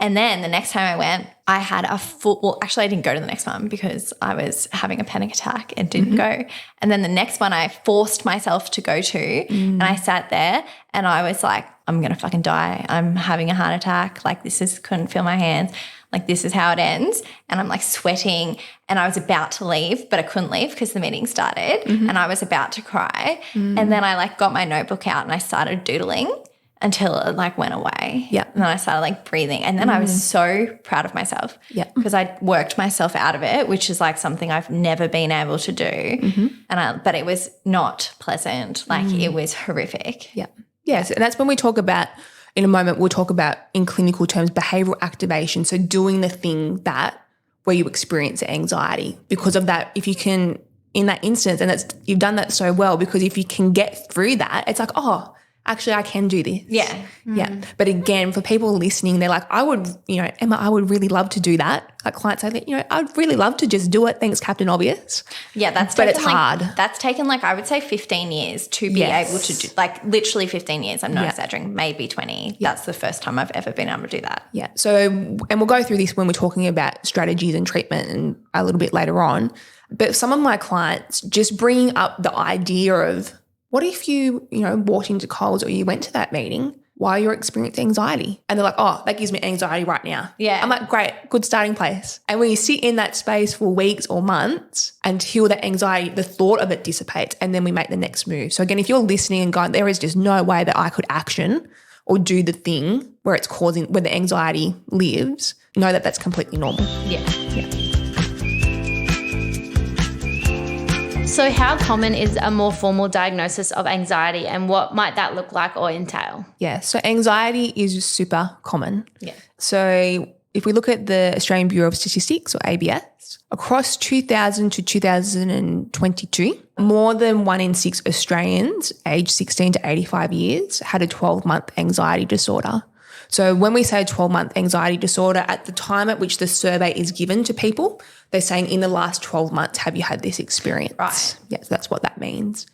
And then the next time I went, I had actually I didn't go to the next one because I was having a panic attack and didn't go. And then the next one I forced myself to go to and I sat there and I was like, I'm going to fucking die. I'm having a heart attack. Like couldn't feel my hands. Like this is how it ends. And I'm like sweating and I was about to leave, but I couldn't leave because the meeting started and I was about to cry. And then I like got my notebook out and I started doodling until it like went away. Yeah. And then I started like breathing. And then I was so proud of myself. Yeah. Because I worked myself out of it, which is like something I've never been able to do. But it was not pleasant. Like it was horrific. Yeah. Yes. And that's when we talk about, in a moment, we'll talk about in clinical terms, behavioral activation. So doing the thing where you experience anxiety because of that, if you can, in that instance, and you've done that so well because if you can get through that, it's like, oh, actually I can do this. Yeah. Yeah. But again, for people listening, they're like, Emma, I would really love to do that. Like clients say, I'd really love to just do it. Thanks, Captain Obvious. Yeah, but it's hard. That's taken like, I would say 15 years to be able to do, like literally 15 years. I'm not exaggerating, maybe 20. Yeah. That's the first time I've ever been able to do that. Yeah. So, and we'll go through this when we're talking about strategies and treatment and a little bit later on. But some of my clients just bringing up the idea of, what if you walked into Coles or you went to that meeting while you're experiencing anxiety? And they're like, oh, that gives me anxiety right now. Yeah. I'm like, great, good starting place. And when you sit in that space for weeks or months until that anxiety, the thought of it dissipates, and then we make the next move. So again, if you're listening and going, there is just no way that I could action or do the thing where the anxiety lives, know that that's completely normal. Yeah. Yeah. So how common is a more formal diagnosis of anxiety and what might that look like or entail? Yeah, so anxiety is super common. Yeah. So if we look at the Australian Bureau of Statistics or ABS, across 2000 to 2022, more than 1 in 6 Australians aged 16 to 85 years had a 12-month anxiety disorder. So when we say 12-month anxiety disorder, at the time at which the survey is given to people, they're saying in the last 12 months, have you had this experience? Right. Yes, that's what that means.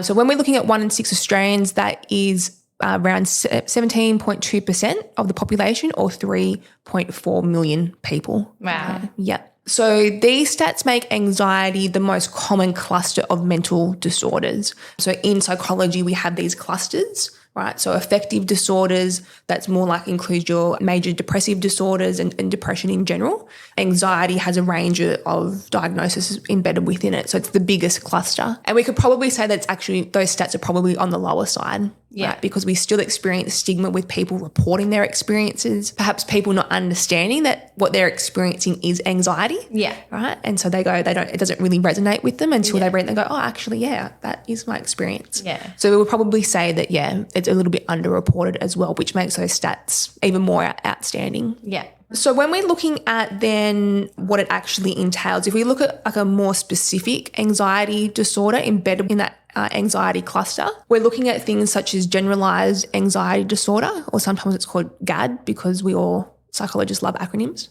So when we're looking at 1 in 6 Australians, that is around 17.2% of the population or 3.4 million people. Wow. Yeah. So these stats make anxiety the most common cluster of mental disorders. So in psychology, we have these clusters, right? So affective disorders, that's more like includes your major depressive disorders and depression in general. Anxiety has a range of diagnoses embedded within it. So it's the biggest cluster. And we could probably say that it's actually, those stats are probably on the lower side. Yeah. Right? Because we still experience stigma with people reporting their experiences, perhaps people not understanding that what they're experiencing is anxiety. Yeah. Right. And so it doesn't really resonate with them until they read it and go, oh, actually, yeah, that is my experience. Yeah. So we would probably say that, yeah, it's a little bit underreported as well, which makes those stats even more outstanding. Yeah. So when we're looking at then what it actually entails, if we look at like a more specific anxiety disorder embedded in that anxiety cluster, we're looking at things such as generalized anxiety disorder, or sometimes it's called GAD because we all psychologists love acronyms.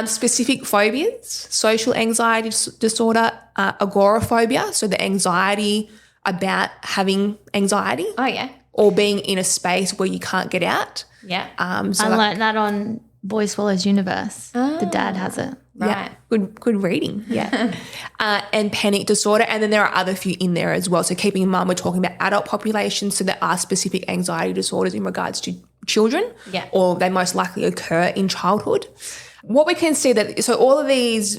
Specific phobias, social anxiety disorder, agoraphobia, so the anxiety about having anxiety. Oh, yeah. Or being in a space where you can't get out. Yeah. I learned that on Boy Swallows Universe. The dad has it. Right. Yeah, good reading. Yeah. And panic disorder. And then there are other few in there as well. So keeping in mind, we're talking about adult populations. So there are specific anxiety disorders in regards to children. Yeah. Or they most likely occur in childhood. What we can see that, so all of these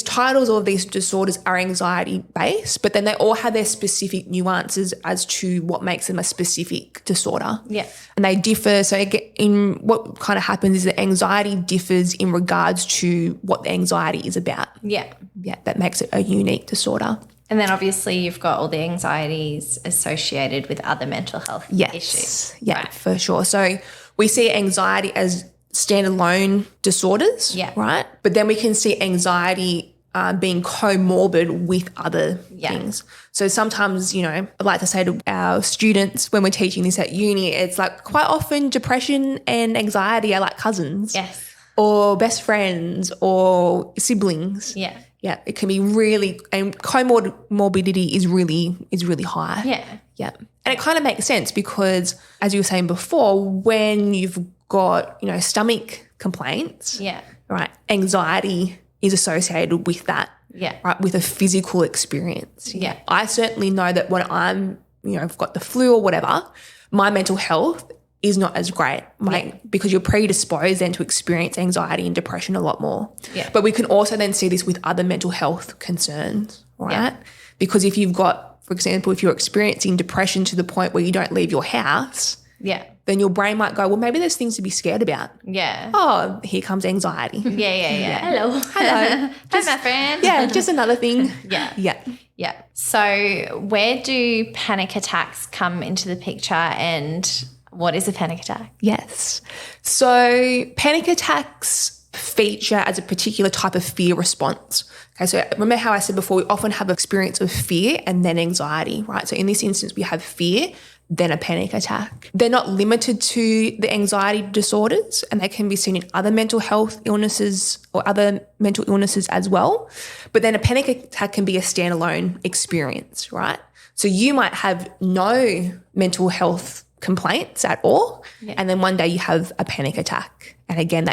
titles, all of these disorders are anxiety based, but then they all have their specific nuances as to what makes them a specific disorder. Yeah. And they differ. So in what kind of happens is that anxiety differs in regards to what the anxiety is about. Yeah. Yeah, that makes it a unique disorder. And then obviously you've got all the anxieties associated with other mental health issues. Yeah, Right. for sure. So we see anxiety as standalone disorders, Yeah. right? But then we can see anxiety being comorbid with other things. So sometimes, I like to say to our students when we're teaching this at uni, it's like quite often depression and anxiety are like cousins. Yes. Or best friends or siblings. Yeah. Yeah, it can be really, and comorbidity is really high. Yeah. Yeah. And it kind of makes sense because, as you were saying before, when you've got, stomach complaints, Yeah. right, anxiety is associated with that, Yeah. right, with a physical experience. Yeah. I certainly know that when I'm, I've got the flu or whatever, my mental health is not as great, because you're predisposed then to experience anxiety and depression a lot more. Yeah. But we can also then see this with other mental health concerns, right? Yeah. Because if you've got, for example, if you're experiencing depression to the point where you don't leave your house, Yeah. then your brain might go, well, maybe there's things to be scared about. Yeah. Oh, here comes anxiety. Yeah. Hello. Hello. Hi, my friend. Yeah, just another thing. Yeah. Yeah. Yeah. So where do panic attacks come into the picture and what is a panic attack? Yes. So panic attacks feature as a particular type of fear response. Okay, so remember how I said before, we often have an experience of fear and then anxiety, right? So in this instance, we have fear, then a panic attack. They're not limited to the anxiety disorders, and they can be seen in other mental health illnesses or other mental illnesses as well. But then a panic attack can be a standalone experience, right? So you might have no mental health complaints at all, and then one day you have a panic attack. And again,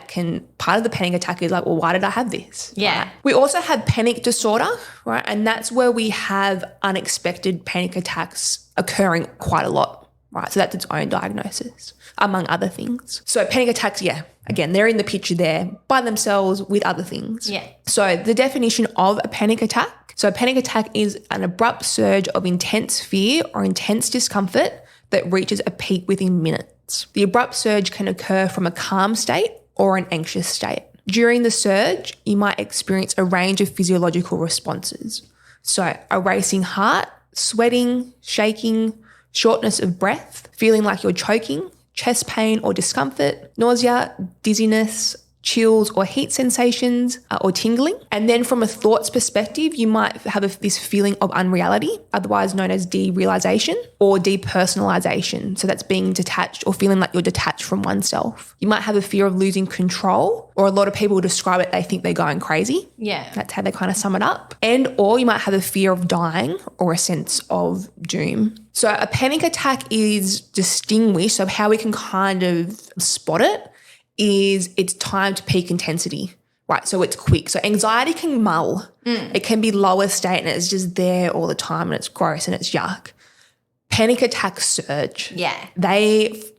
part of the panic attack is like, well, why did I have this? Yeah. Right? We also have panic disorder, right? And that's where we have unexpected panic attacks occurring quite a lot, right? So that's its own diagnosis, among other things. So panic attacks, again, they're in the picture there by themselves with other things. Yeah. So the definition of a panic attack. So a panic attack is an abrupt surge of intense fear or intense discomfort that reaches a peak within minutes. The abrupt surge can occur from a calm state or an anxious state. During the surge, you might experience a range of physiological responses. So a racing heart, sweating, shaking, shortness of breath, feeling like you're choking, chest pain or discomfort, nausea, dizziness, chills or heat sensations or tingling. And then from a thoughts perspective, you might have this feeling of unreality, otherwise known as derealization or depersonalization. So that's being detached or feeling like you're detached from oneself. You might have a fear of losing control, or a lot of people describe it, they think they're going crazy. Yeah. That's how they kind of sum it up. Or you might have a fear of dying or a sense of doom. So a panic attack is distinguished. So how we can kind of spot it is its time to peak intensity, right? So it's quick. So anxiety can mull. It can be lower state and it's just there all the time and it's gross and it's yuck. Panic attacks surge. Yeah.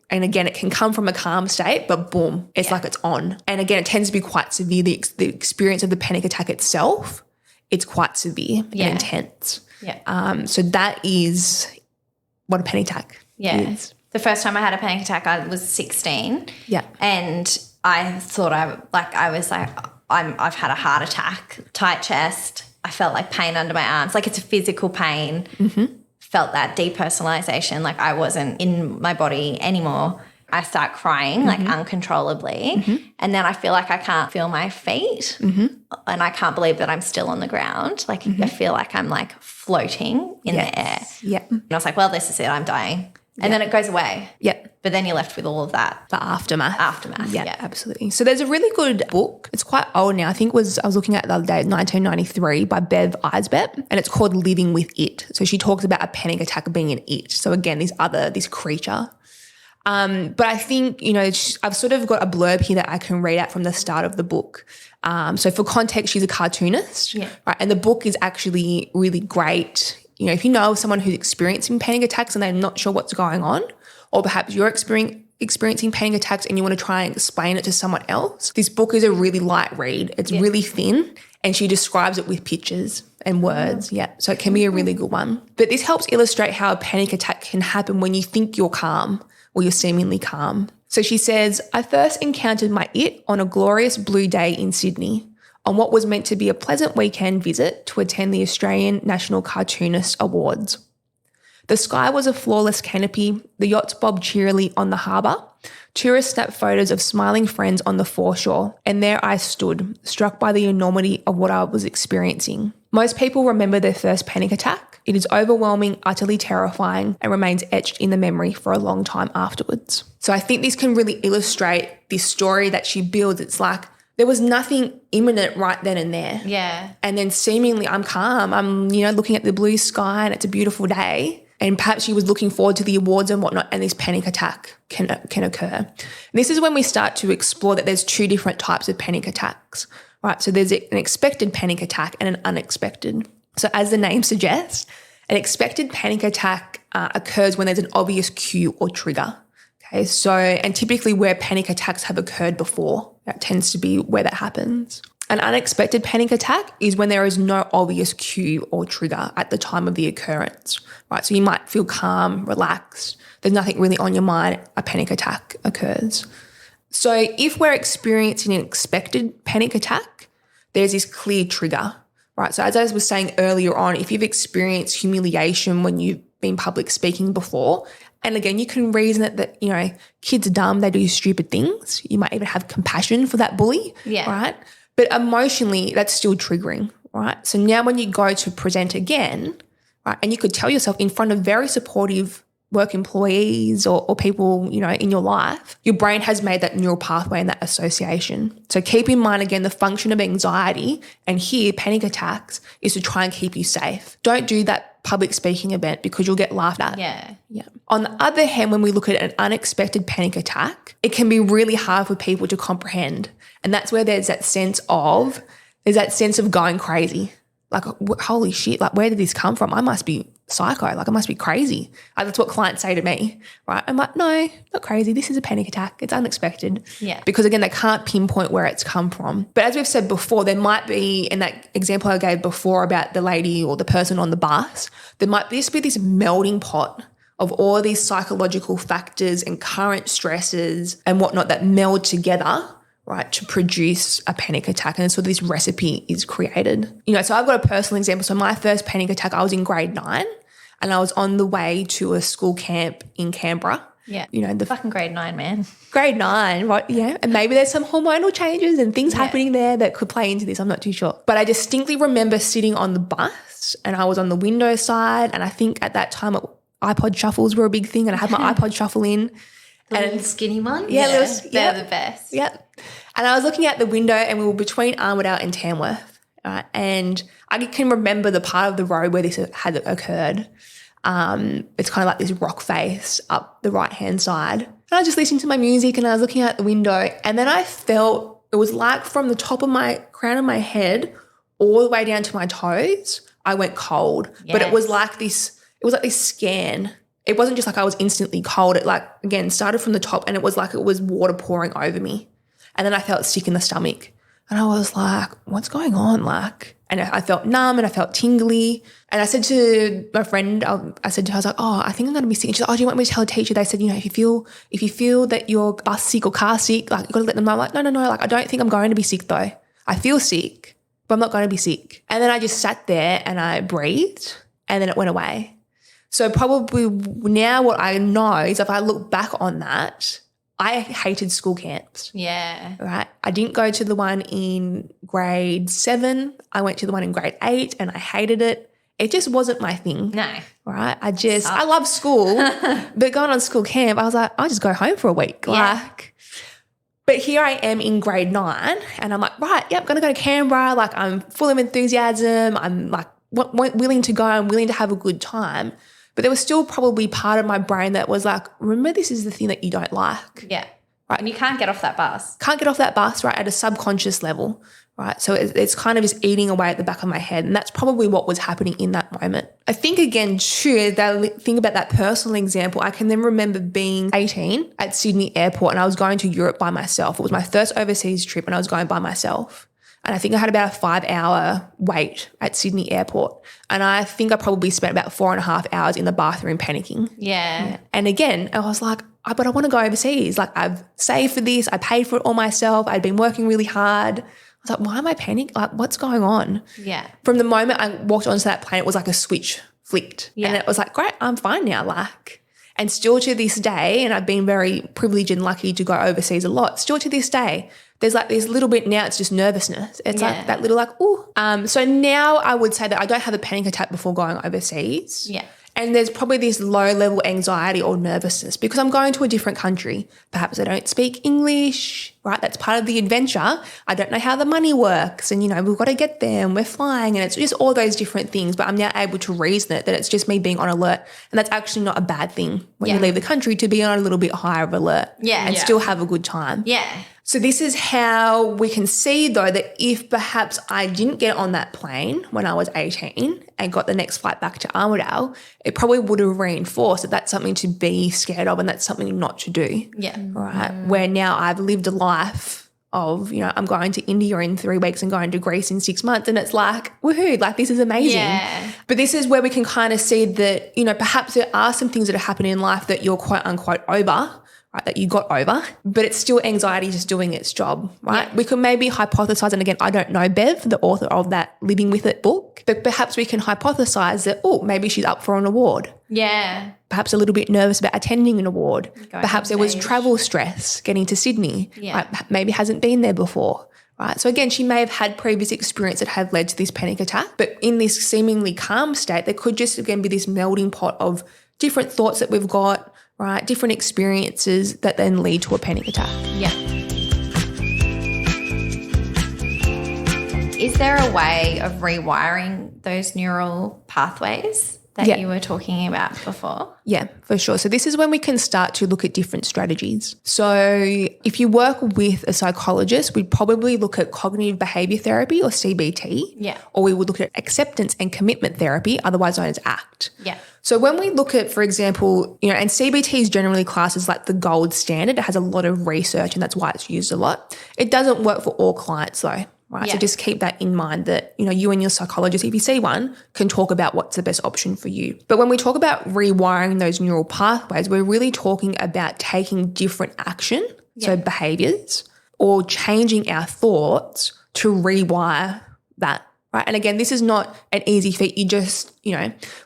And again, it can come from a calm state, but boom, it's like it's on. And again, it tends to be quite severe. The experience of the panic attack itself, it's quite severe and intense. Yeah. So that is what a panic attack is. The first time I had a panic attack, I was 16. Yeah. And I thought I've had a heart attack, tight chest. I felt like pain under my arms. Like it's a physical pain. Mm-hmm. Felt that depersonalization. Like I wasn't in my body anymore. I start crying like uncontrollably. Mm-hmm. And then I feel like I can't feel my feet. Mm-hmm. And I can't believe that I'm still on the ground. Like I feel like I'm like floating in the air. Yeah. And I was like, well, this is it. I'm dying. And then it goes away. Yeah. But then you're left with all of that. The aftermath. Yeah, absolutely. So there's a really good book. It's quite old now. I think I was looking at it the other day, 1993 by Bev Eisbet, and it's called Living with It. So she talks about a panic attack being an it. So again, this creature. But I think, I've sort of got a blurb here that I can read out from the start of the book. So for context, she's a cartoonist, right? And the book is actually really great. If you know of someone who's experiencing panic attacks and they're not sure what's going on, or perhaps you're experiencing panic attacks and you want to try and explain it to someone else, this book is a really light read. It's really thin, and she describes it with pictures and words. So it can be a really good one. But this helps illustrate how a panic attack can happen when you think you're calm or you're seemingly calm. So she says, I first encountered my it on a glorious blue day in Sydney, on what was meant to be a pleasant weekend visit to attend the Australian National Cartoonist Awards. The sky was a flawless canopy, the yachts bobbed cheerily on the harbour, tourists snapped photos of smiling friends on the foreshore, and there I stood, struck by the enormity of what I was experiencing. Most people remember their first panic attack. It is overwhelming, utterly terrifying, and remains etched in the memory for a long time afterwards. So I think this can really illustrate this story that she builds. It's like there was nothing imminent right then and there. Yeah. And then seemingly I'm calm. I'm, looking at the blue sky and it's a beautiful day. And perhaps she was looking forward to the awards and whatnot, and this panic attack can occur. And this is when we start to explore that there's two different types of panic attacks, right? So there's an expected panic attack and an unexpected. So as the name suggests, an expected panic attack occurs when there's an obvious cue or trigger. Okay, so, and typically where panic attacks have occurred before, that tends to be where that happens. An unexpected panic attack is when there is no obvious cue or trigger at the time of the occurrence, right? So you might feel calm, relaxed. There's nothing really on your mind. A panic attack occurs. So if we're experiencing an expected panic attack, there's this clear trigger, right? So as I was saying earlier on, if you've experienced humiliation when you've been public speaking before, and again, you can reason it that, kids are dumb, they do stupid things. You might even have compassion for that bully, right? But emotionally, that's still triggering, right? So now when you go to present again, right, and you could tell yourself in front of very supportive work employees or people, in your life, your brain has made that neural pathway and that association. So keep in mind, again, the function of anxiety and here panic attacks is to try and keep you safe. Don't do that public speaking event because you'll get laughed at. Yeah. On the other hand, when we look at an unexpected panic attack, it can be really hard for people to comprehend. And that's where there's that sense of going crazy. Like, holy shit, like where did this come from? I must be psycho, like I must be crazy. That's what clients say to me, right? I'm like, no, not crazy. This is a panic attack. It's unexpected. Yeah. Because again, they can't pinpoint where it's come from. But as we've said before, there might be, in that example I gave before about the lady or the person on the bus, there might just be this melding pot of all these psychological factors and current stresses and whatnot that meld together, right, to produce a panic attack. And so this recipe is created. So I've got a personal example. So my first panic attack, I was in grade 9 and I was on the way to a school camp in Canberra. Yeah. The fucking grade 9, man. Grade 9, right? Yeah. And maybe there's some hormonal changes and things happening there that could play into this. I'm not too sure. But I distinctly remember sitting on the bus and I was on the window side. And I think at that time iPod shuffles were a big thing and I had my iPod shuffle in. The little skinny one? Yeah. They're the best. Yeah. And I was looking out the window and we were between Armidale and Tamworth. And I can remember the part of the road where this had occurred. It's kind of like this rock face up the right-hand side. And I was just listening to my music and I was looking out the window and then I felt it was like from the top of my crown of my head all the way down to my toes, I went cold. Yes. But it was like this scan. It wasn't just like I was instantly cold. It started from the top and it was like it was water pouring over me. And then I felt sick in the stomach. And I was like, what's going on? And I felt numb and I felt tingly. And I said to my friend, I was like, oh, I think I'm going to be sick. And she's like, oh, do you want me to tell a teacher? They said, if you feel that you're bus sick or car sick, you've got to let them know. I'm like, no. I don't think I'm going to be sick though. I feel sick, but I'm not going to be sick. And then I just sat there and I breathed and then it went away. So probably now what I know is if I look back on that, I hated school camps. Yeah. Right. I didn't go to the one in grade 7. I went to the one in grade 8 and I hated it. It just wasn't my thing. No. Right. I love school, but going on school camp, I was like, I'll just go home for a week. Yeah. But here I am in grade 9 and I'm like, right, yep, going to go to Canberra. I'm full of enthusiasm. I'm willing to go. I'm willing to have a good time. But there was still probably part of my brain that was like, remember, this is the thing that you don't like. Yeah. Right. And you can't get off that bus. Can't get off that bus, right, at a subconscious level, right? So it's kind of just eating away at the back of my head. And that's probably what was happening in that moment. I think, again, too, that think about that personal example, I can then remember being 18 at Sydney Airport and I was going to Europe by myself. It was my first overseas trip and I was going by myself. And I think I had about a 5-hour wait at Sydney Airport. And I think I probably spent about 4.5 hours in the bathroom panicking. Yeah. And again, I was like, but I want to go overseas. Like, I've saved for this. I paid for it all myself. I'd been working really hard. I was like, why am I panicking? Like, what's going on? Yeah. From the moment I walked onto that plane, it was like a switch flicked. Yeah. And it was like, great, I'm fine now. Like, and still to this day, and I've been very privileged and lucky to go overseas a lot, still to this day, there's like this little bit now, it's just nervousness. It's like that little like, ooh. So now I would say that I don't have a panic attack before going overseas. Yeah. And there's probably this low-level anxiety or nervousness because I'm going to a different country. Perhaps I don't speak English, right? That's part of the adventure. I don't know how the money works and, we've got to get there and we're flying and it's just all those different things. But I'm now able to reason it that it's just me being on alert. And that's actually not a bad thing when you leave the country to be on a little bit higher of alert and still have a good time. Yeah. So this is how we can see, though, that if perhaps I didn't get on that plane when I was 18 and got the next flight back to Armidale, it probably would have reinforced that that's something to be scared of and that's something not to do. Yeah. Right. Where now I've lived a life of, I'm going to India in 3 weeks and going to Greece in 6 months. And it's like, woohoo, like this is amazing. Yeah. But this is where we can kind of see that, perhaps there are some things that are happening in life that you're quote unquote over, right, that you got over, but it's still anxiety just doing its job, right? Yeah. We could maybe hypothesize, and again, I don't know Bev, the author of that Living With It book, but perhaps we can hypothesize that, maybe she's up for an award. Yeah. Perhaps a little bit nervous about attending an award. Perhaps there was travel stress getting to Sydney. Yeah. Right? Maybe hasn't been there before. Right. So again, she may have had previous experience that have led to this panic attack, but in this seemingly calm state, there could just again be this melting pot of different thoughts that we've got, right? Different experiences that then lead to a panic attack. Yeah. Is there a way of rewiring those neural pathways that you were talking about before? Yeah, for sure. So this is when we can start to look at different strategies. So if you work with a psychologist, we'd probably look at cognitive behavior therapy or CBT. Yeah. Or we would look at acceptance and commitment therapy, otherwise known as ACT. Yeah. So when we look at, for example, and CBT is generally classed as like the gold standard. It has a lot of research and that's why it's used a lot. It doesn't work for all clients though. Right. Yeah. So just keep that in mind that, you and your psychologist, if you see one, can talk about what's the best option for you. But when we talk about rewiring those neural pathways, we're really talking about taking different action, so behaviors, or changing our thoughts to rewire that. Right. And again, this is not an easy feat. You just,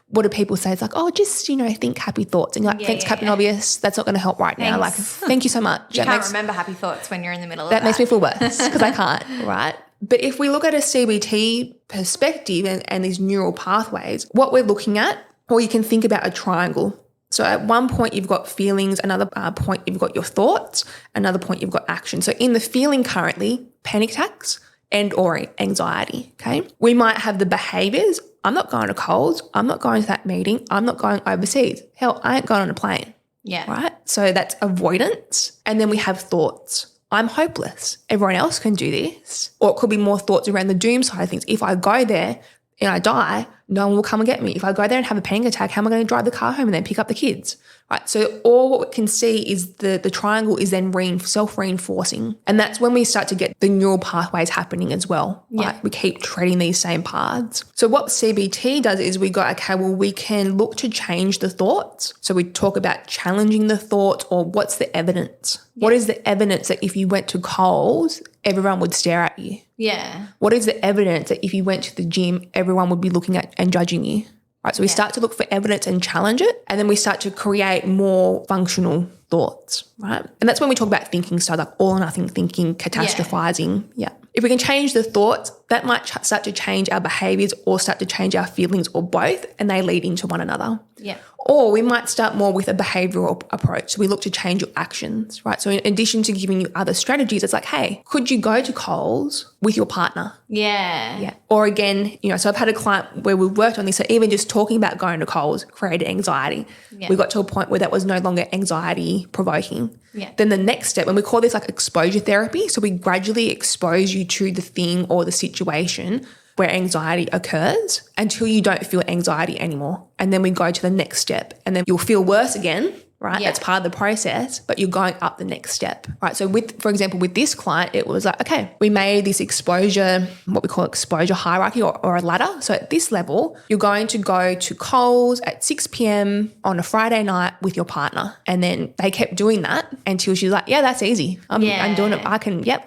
what do people say? It's like, just, think happy thoughts. And you're like, thanks, Captain Obvious. That's not going to help right now. Like, thank you so much. You can't remember happy thoughts when you're in the middle of that. That makes me feel worse because I can't, right? But if we look at a CBT perspective and these neural pathways, what we're looking at, or you can think about a triangle. So at one point you've got feelings, another point you've got your thoughts, another point you've got action. So in the feeling currently, panic attacks and or anxiety, okay? We might have the behaviours. I'm not going to Coles. I'm not going to that meeting. I'm not going overseas. Hell, I ain't going on a plane. Yeah. Right? So that's avoidance. And then we have thoughts. I'm hopeless. Everyone else can do this. Or it could be more thoughts around the doom side of things. If I go there and I die, no one will come and get me. If I go there and have a panic attack, how am I going to drive the car home and then pick up the kids? Right. So all what we can see is the triangle is then self-reinforcing. And that's when we start to get the neural pathways happening as well. Right? Yeah. We keep treading these same paths. So what CBT does is we go, we can look to change the thoughts. So we talk about challenging the thoughts or what's the evidence? Yeah. What is the evidence that if you went to Coles, everyone would stare at you? Yeah. What is the evidence that if you went to the gym, everyone would be looking at and judging you? Right, so we start to look for evidence and challenge it, and then we start to create more functional thoughts, right? And that's when we talk about thinking style, like all or nothing thinking, catastrophizing. Yeah. If we can change the thoughts, that might start to change our behaviors or start to change our feelings or both, and they lead into one another. Yeah. Or we might start more with a behavioural approach. So we look to change your actions, right? So in addition to giving you other strategies, it's like, hey, could you go to Coles with your partner? Yeah. Yeah. Or again, so I've had a client where we've worked on this. So even just talking about going to Coles created anxiety. Yeah. We got to a point where that was no longer anxiety provoking. Yeah. Then the next step, and we call this like exposure therapy. So we gradually expose you to the thing or the situation where anxiety occurs until you don't feel anxiety anymore. And then we go to the next step, and then you'll feel worse again, right? Yeah. That's part of the process, but you're going up the next step, right? So for example, with this client, it was like, okay, we made this exposure, what we call exposure hierarchy or a ladder. So at this level, you're going to go to Coles at 6 p.m. on a Friday night with your partner. And then they kept doing that until she's like, yeah, that's easy. I'm doing it.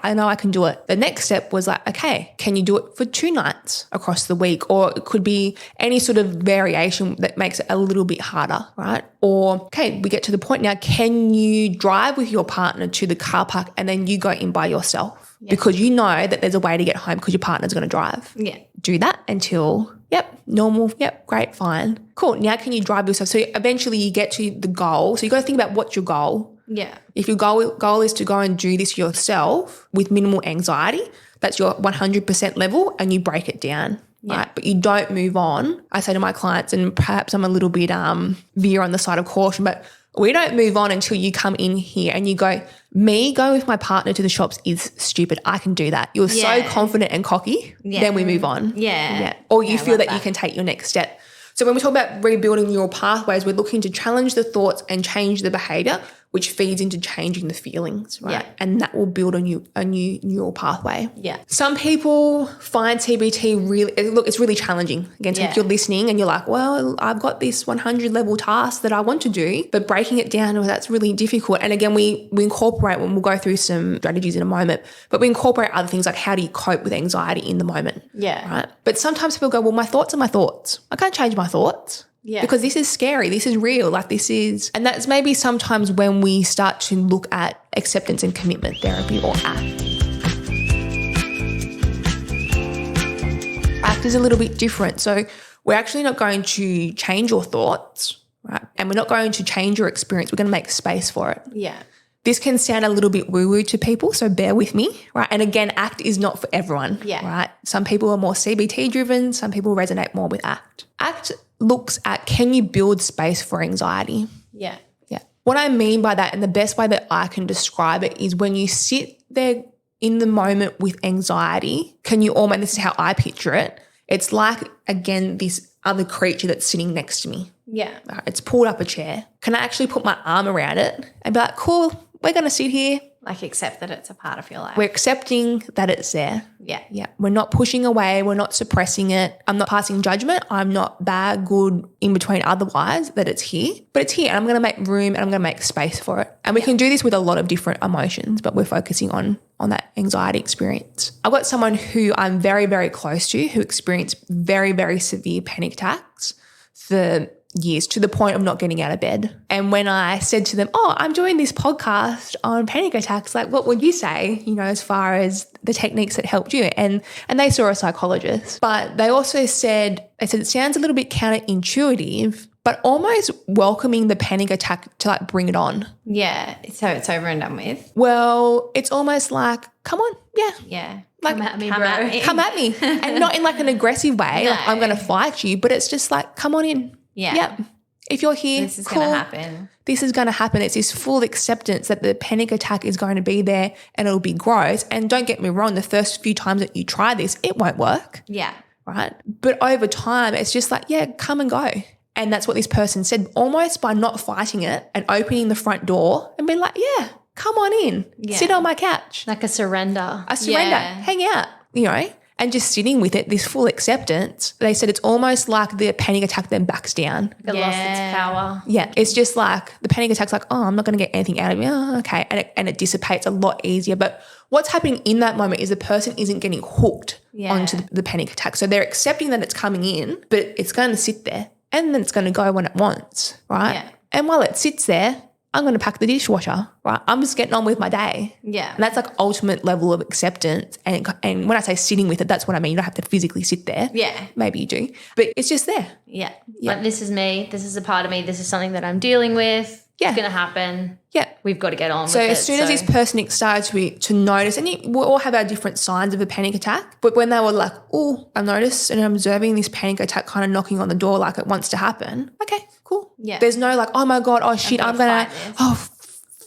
I know I can do it. The next step was like, okay, can you do it for 2 nights across the week? Or it could be any sort of variation that makes it a little bit harder, right? Or, okay, we get to the point now, can you drive with your partner to the car park and then you go in by yourself? Yeah. Because you know that there's a way to get home because your partner's going to drive. Yeah. Do that until, normal, great, fine. Cool. Now can you drive yourself? So eventually you get to the goal. So you got to think about what's your goal. Yeah. If your goal is to go and do this yourself with minimal anxiety, that's your 100% level, and you break it down. Yeah. Right? But you don't move on. I say to my clients, and perhaps I'm a little bit veer on the side of caution, but we don't move on until you come in here and you go, me going with my partner to the shops is stupid. I can do that. You're so confident and cocky. Yeah. Then we move on. Yeah. Or you feel that you can take your next step. So when we talk about rebuilding neural pathways, we're looking to challenge the thoughts and change the behaviour, which feeds into changing the feelings, right? Yeah. And that will build a new neural pathway. Yeah. Some people find TBT it's really challenging. Again, so if you're listening and you're like, well, I've got this 100 level task that I want to do, but breaking it down, that's really difficult. And again, we incorporate, when we'll go through some strategies in a moment, but we incorporate other things like how do you cope with anxiety in the moment? Yeah. Right. But sometimes people go, well, my thoughts are my thoughts. I can't change my thoughts. Yeah. Because this is scary. This is real. And that's maybe sometimes when we start to look at acceptance and commitment therapy or ACT. ACT is a little bit different. So we're actually not going to change your thoughts, right? And we're not going to change your experience. We're going to make space for it. Yeah. This can sound a little bit woo-woo to people, so bear with me, right? And again, ACT is not for everyone, right? Some people are more CBT driven. Some people resonate more with ACT. ACT looks at, can you build space for anxiety? Yeah. Yeah. What I mean by that, and the best way that I can describe it, is when you sit there in the moment with anxiety, this is how I picture it, it's like, again, this other creature that's sitting next to me. Yeah. It's pulled up a chair. Can I actually put my arm around it and be like, cool, we're going to sit here. Like accept that it's a part of your life. We're accepting that it's there. Yeah. Yeah. We're not pushing away. We're not suppressing it. I'm not passing judgment. I'm not bad, good, in between otherwise, that it's here. But it's here, and I'm going to make room and I'm going to make space for it. And we can do this with a lot of different emotions, but we're focusing on that anxiety experience. I've got someone who I'm very, very close to who experienced very, very severe panic attacks for years, to the point of not getting out of bed. And when I said to them, I'm doing this podcast on panic attacks, like, what would you say, as far as the techniques that helped you? And they saw a psychologist. But they also said it sounds a little bit counterintuitive, but almost welcoming the panic attack to like bring it on. Yeah. So it's over and done with. Well, it's almost like, come on. Yeah. Yeah. Like, come at me, bro. Come at me. And not in like an aggressive way, like I'm going to fight you, but it's just like, come on in. Yeah. Yep. If you're here, this is going to happen. This is going to happen. It's this full acceptance that the panic attack is going to be there and it'll be gross. And don't get me wrong, the first few times that you try this, it won't work. Yeah. Right. But over time, it's just like, yeah, come and go. And that's what this person said, almost by not fighting it and opening the front door and being like, yeah, come on in, sit on my couch. Like a surrender. Hang out, and just sitting with it, this full acceptance. They said it's almost like the panic attack then backs down. It lost its power. Yeah, it's just like the panic attack's like, I'm not going to get anything out of me. Oh, okay. And it dissipates a lot easier. But what's happening in that moment is the person isn't getting hooked onto the panic attack. So they're accepting that it's coming in, but it's going to sit there and then it's going to go when it wants, right? Yeah. And while it sits there, I'm going to pack the dishwasher, right? I'm just getting on with my day. Yeah. And that's like ultimate level of acceptance. And when I say sitting with it, that's what I mean. You don't have to physically sit there. Yeah. Maybe you do, but it's just there. Yeah. Like, this is me. This is a part of me. This is something that I'm dealing with. Yeah. It's going to happen. Yeah. We've got to get on So with it. as soon as this person started to notice, and we all have our different signs of a panic attack, but when they were like, oh, I noticed and I'm observing this panic attack kind of knocking on the door like it wants to happen. Okay, cool. Yeah. There's no like, oh my God, oh shit, I'm going to, fight this. oh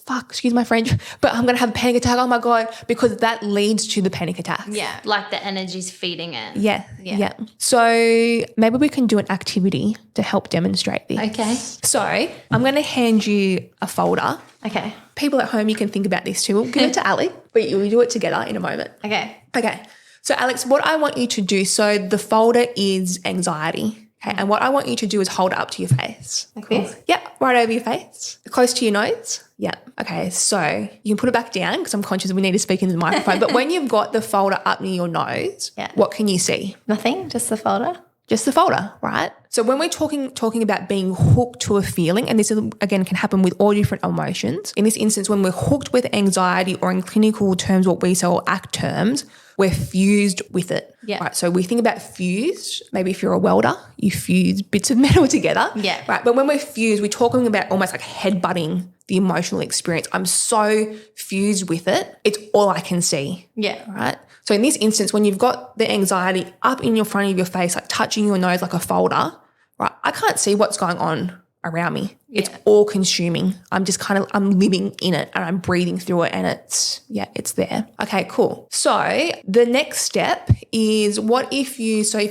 fuck, excuse my French, but I'm going to have a panic attack. Oh my God, because that leads to the panic attack. Yeah. like the energy's feeding it. Yeah. So maybe we can do an activity to help demonstrate this. Okay. So I'm going to hand you a folder. Okay. People at home, you can think about this too. We'll give it to Ali, but we'll do it together in a moment. Okay. Okay. So Alex, what I want you to do, so the folder is anxiety. Okay. And what I want you to do is hold it up to your face. Like this? Yep. Right over your face. Close to your nose. Yep. Okay. So you can put it back down because I'm conscious we need to speak into the microphone. But when you've got the folder up near your nose, Yeah. what can you see? Nothing? Just the folder? Just the folder, right? So when we're talking about being hooked to a feeling, and this is, again can happen with all different emotions. In this instance, when we're hooked with anxiety, or in clinical terms, what we say, or ACT terms, we're fused with it. Yeah. Right. So we think about fused. Maybe if you're a welder, you fuse bits of metal together. Yeah. Right. But when we're fused, we're talking about almost like headbutting the emotional experience. I'm so fused with it. It's all I can see. Yeah. Right. So in this instance, when you've got the anxiety up in your front of your face, like touching your nose like a folder, right, I can't see what's going on around me. It's all consuming. I'm living in it and I'm breathing through it, and it's there. Okay, cool. So the next step is if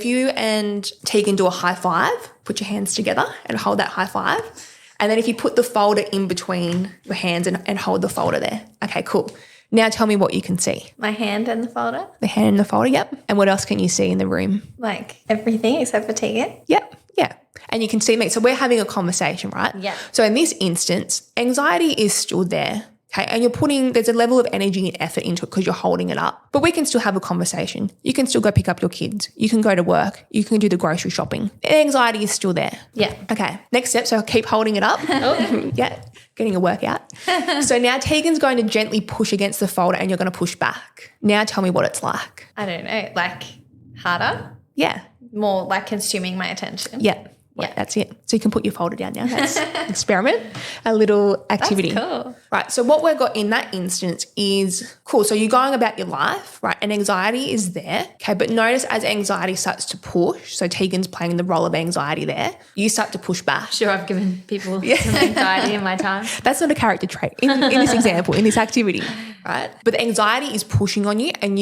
you and Tegan do a high five, put your hands together and hold that high five. And then if you put the folder in between your hands and hold the folder there. Okay, cool. Now tell me what you can see. My hand in the folder? The hand in the folder, yep. And what else can you see in the room? Like everything except for Tegan? Yep, yeah. And you can see me. So we're having a conversation, right? Yeah. So in this instance, anxiety is still there. Okay. And there's a level of energy and effort into it because you're holding it up. But we can still have a conversation. You can still go pick up your kids. You can go to work. You can do the grocery shopping. Anxiety is still there. Yeah. Okay. Next step. So keep holding it up. Oh. Yeah. Getting a workout. So now Tegan's going to gently push against the folder and you're going to push back. Now tell me what it's like. I don't know. Like harder? Yeah. More like consuming my attention? Yeah. Yeah. That's it. So you can put your folder down now. That's experiment, a little activity. That's cool. Right. So what we've got in that instance is cool. So you're going about your life, right? And anxiety is there. Okay. But notice as anxiety starts to push, so Tegan's playing the role of anxiety there, you start to push back. Sure, I've given people some anxiety in my time. That's not a character trait in this example, in this activity, right? But the anxiety is pushing on you and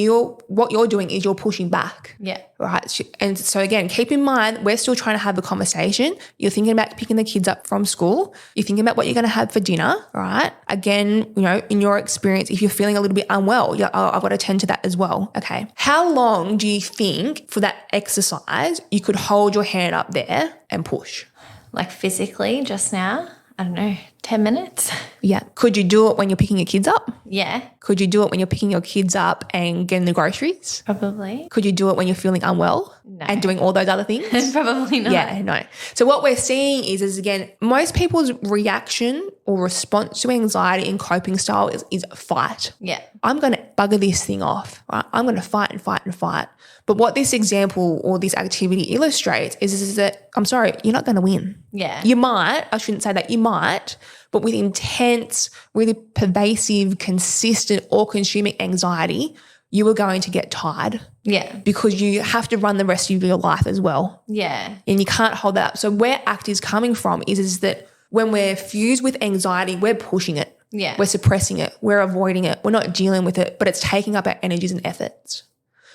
what you're doing is you're pushing back. Yeah. Right. And so again, keep in mind, we're still trying to have a conversation. You're thinking about picking the kids up from school. You're thinking about what you're going to have for dinner, right? Again, in your experience, if you're feeling a little bit unwell, I've got to tend to that as well. Okay. How long do you think for that exercise you could hold your hand up there and push? Like physically just now? I don't know, 10 minutes? Yeah. Could you do it when you're picking your kids up? Yeah, Could you do it when you're picking your kids up and getting the groceries? probably. Could you do it when you're feeling unwell and doing all those other things? Probably not. Yeah, no. So what we're seeing is again, most people's reaction or response to anxiety and coping style is fight. Yeah. I'm going to bugger this thing off, right? I'm going to fight and fight and fight. But what this example or this activity illustrates is that, I'm sorry, you're not going to win. Yeah. You might, I shouldn't say that, you might, but with intense, really pervasive, consistent, all-consuming anxiety, you are going to get tired. Yeah. Because you have to run the rest of your life as well. Yeah. And you can't hold that up. So where ACT is coming from is that when we're fused with anxiety, we're pushing it. Yeah. We're suppressing it. We're avoiding it. We're not dealing with it, but it's taking up our energies and efforts.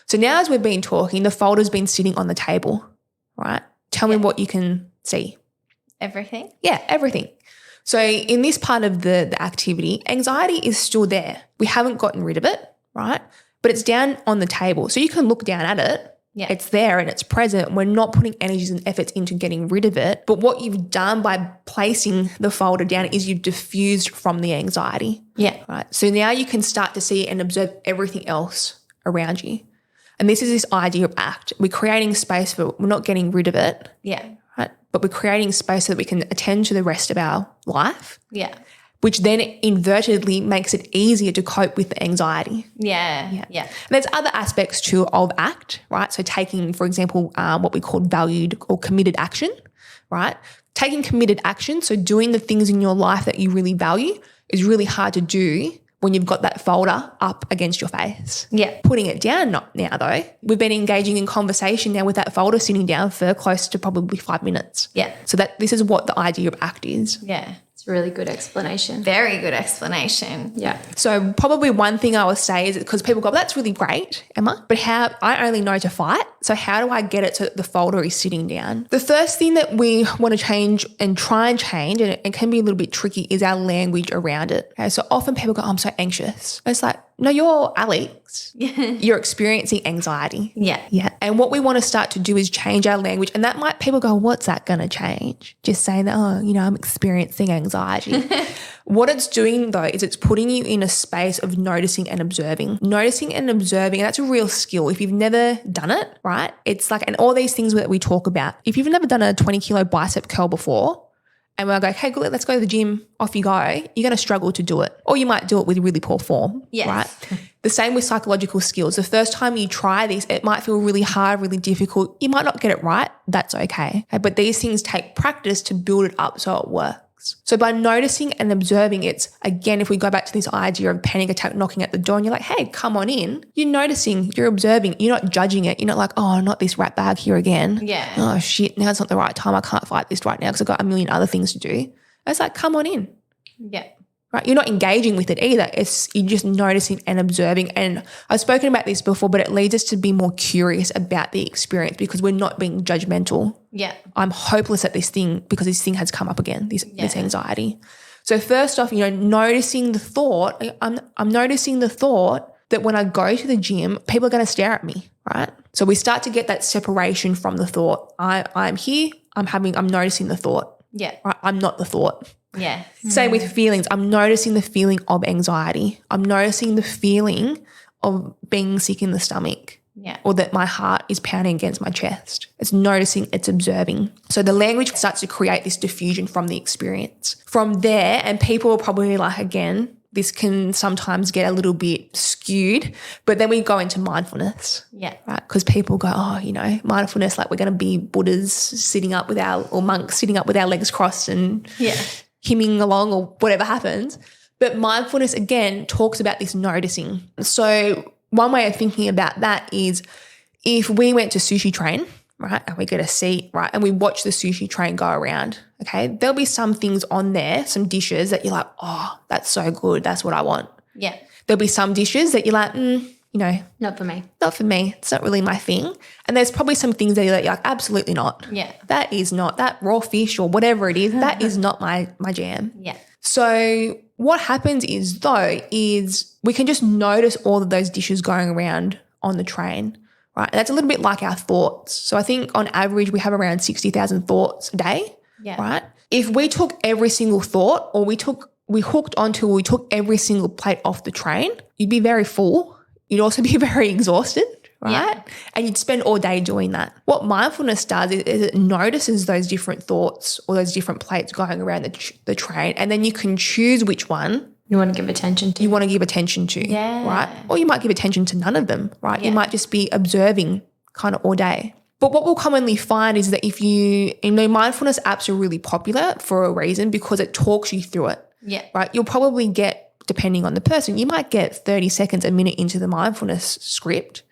So now as we've been talking, the folder's been sitting on the table, right? Tell me what you can see. Everything? Yeah, everything. So in this part of the activity, anxiety is still there. We haven't gotten rid of it, right? But it's down on the table. So you can look down at it. Yeah. It's there and it's present. We're not putting energies and efforts into getting rid of it. But what you've done by placing the folder down is you've diffused from the anxiety. Yeah. Right. So now you can start to see and observe everything else around you. And this is this idea of ACT. We're creating space for it. We're not getting rid of it. Yeah. Right. But we're creating space so that we can attend to the rest of our life. Yeah. which then invertedly makes it easier to cope with the anxiety. Yeah. And there's other aspects too of ACT, right? So taking, for example, what we call valued or committed action, right? Taking committed action, so doing the things in your life that you really value, is really hard to do when you've got that folder up against your face. Yeah. Putting it down, not now though. We've been engaging in conversation now with that folder sitting down for close to probably 5 minutes. Yeah. So that this is what the idea of ACT is. Yeah. It's a really good explanation. Very good explanation. Yeah. So probably one thing I would say is because people go, that's really great, Emma, but how I only know to fight. So how do I get it so that the folder is sitting down? The first thing that we want to change and try and change, and it can be a little bit tricky, is our language around it. Okay, so often people go, I'm so anxious. And it's like, no, you're Alex. You're experiencing anxiety. Yeah. And what we want to start to do is change our language. And that might, people go, what's that going to change? Just saying that, I'm experiencing anxiety. What it's doing though is it's putting you in a space of noticing and observing. Noticing and observing, and that's a real skill. If you've never done it, right? It's like, and all these things that we talk about. If you've never done a 20 kilo bicep curl before, and we'll go, okay, good, let's go to the gym, off you go, you're going to struggle to do it. Or you might do it with really poor form, right? The same with psychological skills. The first time you try this, it might feel really hard, really difficult. You might not get it right. That's okay. But these things take practice to build it up so it works. So by noticing and observing, it's, again, if we go back to this idea of panic attack knocking at the door and you're like, hey, come on in. You're noticing, you're observing, you're not judging it. You're not like, oh, not this rat bag here again. Yeah. Oh, shit, now it's not the right time. I can't fight this right now because I've got a million other things to do. It's like, come on in. Yeah. Right? You're not engaging with it either. You're just noticing and observing. And I've spoken about this before, but it leads us to be more curious about the experience because we're not being judgmental. Yeah. I'm hopeless at this thing because this thing has come up again, this anxiety. So first off, noticing the thought, I'm noticing the thought that when I go to the gym, people are going to stare at me, right? So we start to get that separation from the thought. I'm here, I'm noticing the thought. Yeah. Right? I'm not the thought. Yeah. Same with feelings. I'm noticing the feeling of anxiety. I'm noticing the feeling of being sick in the stomach. Yeah. Or that my heart is pounding against my chest. It's noticing, it's observing. So the language starts to create this diffusion from the experience. From there, and people are probably like, again, this can sometimes get a little bit skewed, but then we go into mindfulness. Yeah. Right? Because people go, mindfulness, like we're going to be Buddhas sitting up or monks sitting up with our legs crossed and hymning along or whatever happens. But mindfulness, again, talks about this noticing. So one way of thinking about that is if we went to sushi train, right, and we get a seat, right, and we watch the sushi train go around, okay, there'll be some things on there, some dishes that you're like, oh, that's so good, that's what I want. Yeah. There'll be some dishes that you're like, not for me. Not for me. It's not really my thing. And there's probably some things that you're like, absolutely not. Yeah. That is not, that raw fish or whatever it is, that is not my jam. Yeah. So what happens is we can just notice all of those dishes going around on the train, right? And that's a little bit like our thoughts. So I think on average we have around 60,000 thoughts a day, right? If we took every single thought or we took every single plate off the train, you'd be very full. You'd also be very exhausted, right? Yeah. And you'd spend all day doing that. What mindfulness does is it notices those different thoughts or those different plates going around the train, and then you can choose which one you want to give attention to. Right? Or you might give attention to none of them, right? You might just be observing kind of all day. But what we'll commonly find is that if mindfulness apps are really popular for a reason because it talks you through it. Yeah. Right? You'll probably get, depending on the person, you might get 30 seconds, a minute into the mindfulness script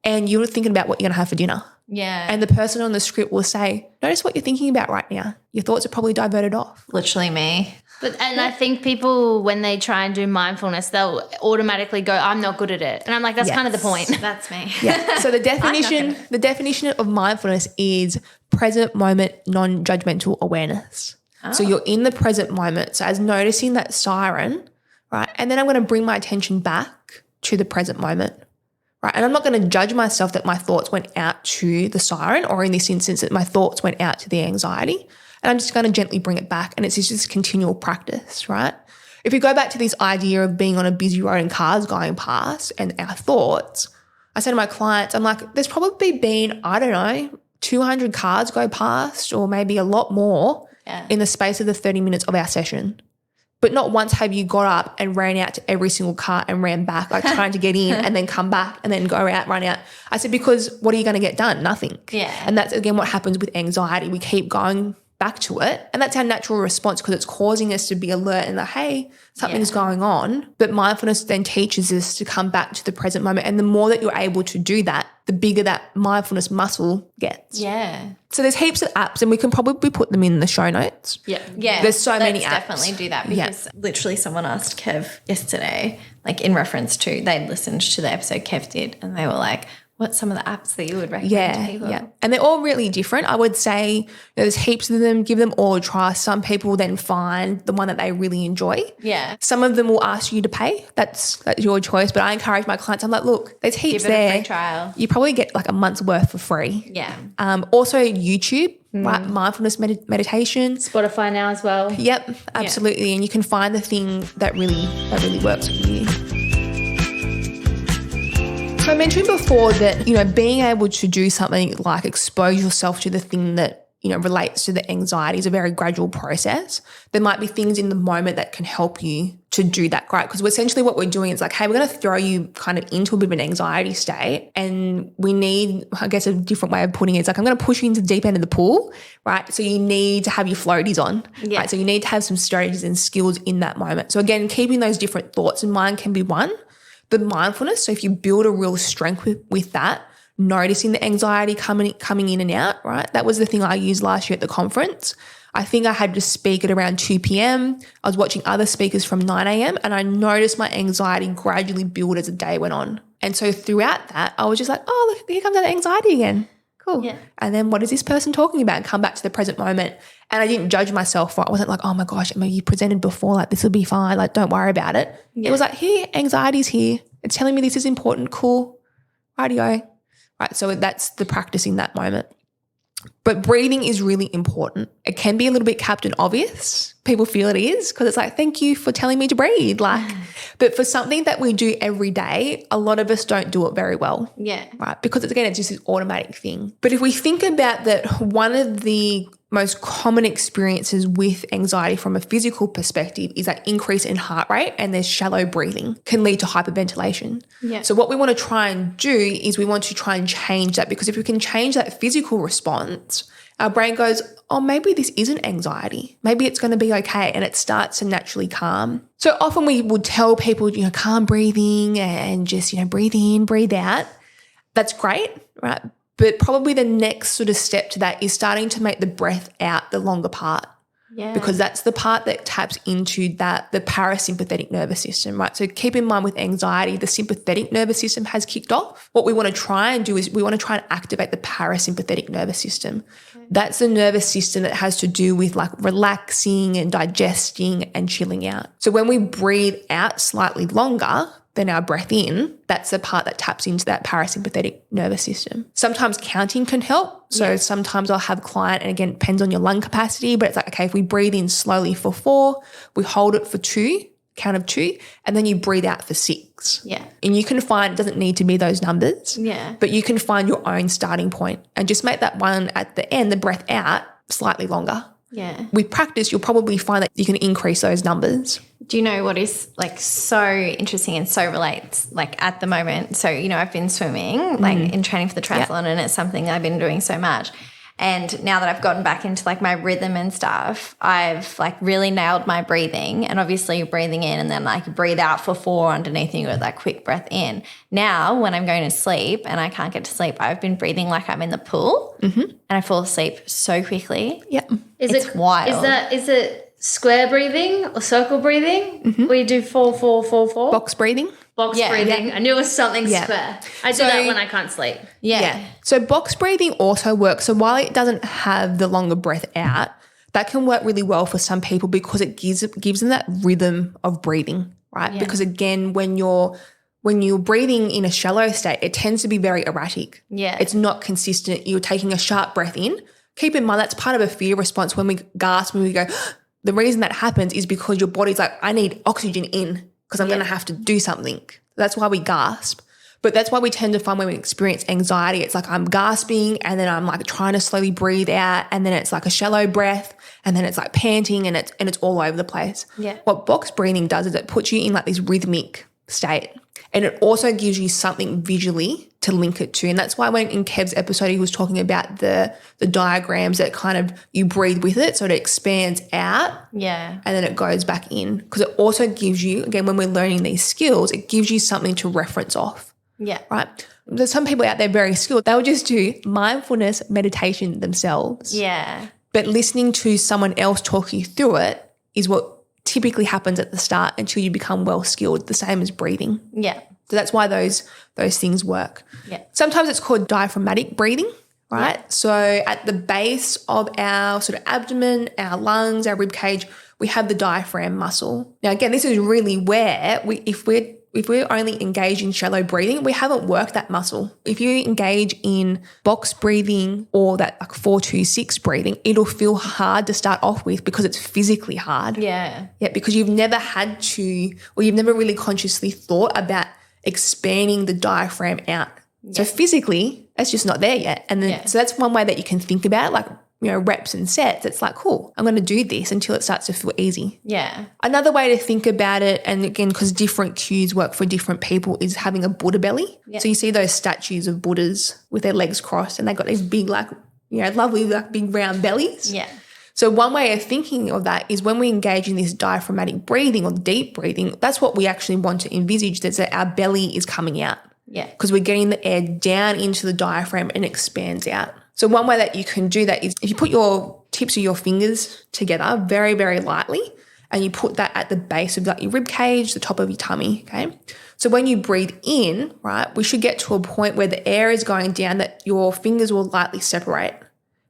and you're thinking about what you're going to have for dinner. Yeah. And the person on the script will say, notice what you're thinking about right now. Your thoughts are probably diverted off. Literally me. And I think people, when they try and do mindfulness, they'll automatically go, I'm not good at it. And I'm like, that's kind of the point. That's me. Yeah. So the definition of mindfulness is present moment, non-judgmental awareness. Oh. So you're in the present moment. So as noticing that siren, right? And then I'm going to bring my attention back to the present moment, right? And I'm not going to judge myself that my thoughts went out to the siren, or in this instance that my thoughts went out to the anxiety. And I'm just going to gently bring it back. And it's just continual practice, right? If we go back to this idea of being on a busy road and cars going past and our thoughts, I say to my clients, I'm like, there's probably been, 200 cars go past or maybe a lot more in the space of the 30 minutes of our session. but not once have you got up and ran out to every single car and ran back, like trying to get in and then come back and then go out, run out. I said, because what are you going to get done? Nothing. Yeah. And that's, again, what happens with anxiety. We keep going back to it, and that's our natural response because it's causing us to be alert and like, hey, something's going on. But mindfulness then teaches us to come back to the present moment, and the more that you're able to do that, the bigger that mindfulness muscle gets. Yeah. So there's heaps of apps, and we can probably put them in the show notes. Yeah. There's so many apps. Definitely do that, because literally someone asked Kev yesterday, like in reference to, they'd listened to the episode Kev did, and they were like, what's some of the apps that you would recommend to people? Yeah, and they're all really different. I would say there's heaps of them. Give them all a try. Some people then find the one that they really enjoy. Yeah. Some of them will ask you to pay. That's your choice. But I encourage my clients, I'm like, look, there's heaps Give it there. a free trial. You probably get like a month's worth for free. Yeah. Also YouTube, right? Mindfulness meditation. Spotify now as well. Yep, absolutely. And you can find the thing that really works for you. So I mentioned before that, being able to do something like expose yourself to the thing that, relates to the anxiety is a very gradual process. There might be things in the moment that can help you to do that, right? Because essentially what we're doing is like, hey, we're going to throw you kind of into a bit of an anxiety state, and we need, I guess a different way of putting it is like, I'm going to push you into the deep end of the pool, right? So you need to have your floaties on, right? So you need to have some strategies and skills in that moment. So again, keeping those different thoughts in mind can be one. The mindfulness, so if you build a real strength with that, noticing the anxiety coming in and out, right? That was the thing I used last year at the conference. I think I had to speak at around 2 p.m. I was watching other speakers from 9 a.m. and I noticed my anxiety gradually build as the day went on. And so throughout that, I was just like, oh, look, here comes that anxiety again. Cool. Yeah. And then what is this person talking about? And come back to the present moment. And I didn't judge myself for it. I wasn't like, oh my gosh, you presented before, like this will be fine. Like, don't worry about it. Yeah. It was like, here, anxiety's here. It's telling me this is important. Cool. Rightio. Right. So that's the practice in that moment. But breathing is really important. It can be a little bit Captain Obvious. People feel it is because it's like, thank you for telling me to breathe. But for something that we do every day, a lot of us don't do it very well. Yeah. Right. Because it's just this automatic thing. But if we think about that, one of the most common experiences with anxiety from a physical perspective is that increase in heart rate, and there's shallow breathing can lead to hyperventilation. Yeah. So what we want to try and do is we want to try and change that, because if we can change that physical response, our brain goes, oh, maybe this isn't anxiety. Maybe it's going to be okay. And it starts to naturally calm. So often we would tell people, calm breathing and just, breathe in, breathe out. That's great, right? But probably the next sort of step to that is starting to make the breath out the longer part. Yeah. Because that's the part that taps into the parasympathetic nervous system, right? So keep in mind with anxiety, the sympathetic nervous system has kicked off. What we want to try and do is we want to try and activate the parasympathetic nervous system. Okay. That's the nervous system that has to do with like relaxing and digesting and chilling out. So when we breathe out slightly longer than our breath in, that's the part that taps into that parasympathetic nervous system. Sometimes counting can help. So sometimes I'll have client, and again, it depends on your lung capacity, but it's like, okay, if we breathe in slowly for 4, we hold it for 2, count of 2, and then you breathe out for 6. Yeah. And you can find, it doesn't need to be those numbers. Yeah. But you can find your own starting point and just make that one at the end, the breath out, slightly longer. Yeah. With practice, you'll probably find that you can increase those numbers. Do you know what is like so interesting and so relates like at the moment? So, I've been swimming like in training for the triathlon, and it's something I've been doing so much. And now that I've gotten back into like my rhythm and stuff, I've like really nailed my breathing, and obviously you're breathing in and then like breathe out for 4 underneath, and you got that quick breath in. Now when I'm going to sleep and I can't get to sleep, I've been breathing like I'm in the pool and I fall asleep so quickly. Yep. It's wild. Is it square breathing or circle breathing? Where you do 4, 4, 4, 4? Box breathing. Box breathing. Yeah. I knew it was something square. I do that when I can't sleep. Yeah. So box breathing also works. So while it doesn't have the longer breath out, that can work really well for some people because it gives them that rhythm of breathing, right? Yeah. Because again, when you're breathing in a shallow state, it tends to be very erratic. Yeah. It's not consistent. You're taking a sharp breath in. Keep in mind that's part of a fear response when we gasp, when we go, the reason that happens is because your body's like, I need oxygen in because I'm going to have to do something. That's why we gasp. But that's why we tend to find when we experience anxiety, it's like I'm gasping and then I'm like trying to slowly breathe out and then it's like a shallow breath and then it's like panting and it's all over the place. Yeah. What box breathing does is it puts you in like this rhythmic state and it also gives you something visually to link it to. And that's why when in Kev's episode he was talking about the diagrams that kind of you breathe with it so it expands out Yeah. and then it goes back in because it also gives you, again, when we're learning these skills, it gives you something to reference off. Yeah. Right. There's some people out there very skilled. They'll just do mindfulness meditation themselves. Yeah. But listening to someone else talk you through it is what typically happens at the start until you become well skilled, the same as breathing. Yeah. So that's why those things work. Yeah. Sometimes it's called diaphragmatic breathing, right? Yeah. So at the base of our sort of abdomen, our lungs, our rib cage, we have the diaphragm muscle. Now, again, this is really where if we're only engaged in shallow breathing, we haven't worked that muscle. If you engage in box breathing or that like 4-2-6 breathing, it'll feel hard to start off with because it's physically hard. Yeah. Yeah, because you've never had to, or you've never really consciously thought about expanding the diaphragm out. Yeah. So physically, it's just not there yet. And then so that's one way that you can think about it, like, reps and sets. It's like, cool, I'm going to do this until it starts to feel easy. Yeah. Another way to think about it, and again, because different cues work for different people, is having a Buddha belly. Yeah. So you see those statues of Buddhas with their legs crossed and they've got these big, like, lovely, like big round bellies. Yeah. So one way of thinking of that is when we engage in this diaphragmatic breathing or deep breathing, that's what we actually want to envisage, that our belly is coming out. Yeah. Because we're getting the air down into the diaphragm and expands out. So one way that you can do that is if you put your tips of your fingers together very, very lightly and you put that at the base of like your rib cage, the top of your tummy, okay? So when you breathe in, right, we should get to a point where the air is going down that your fingers will lightly separate.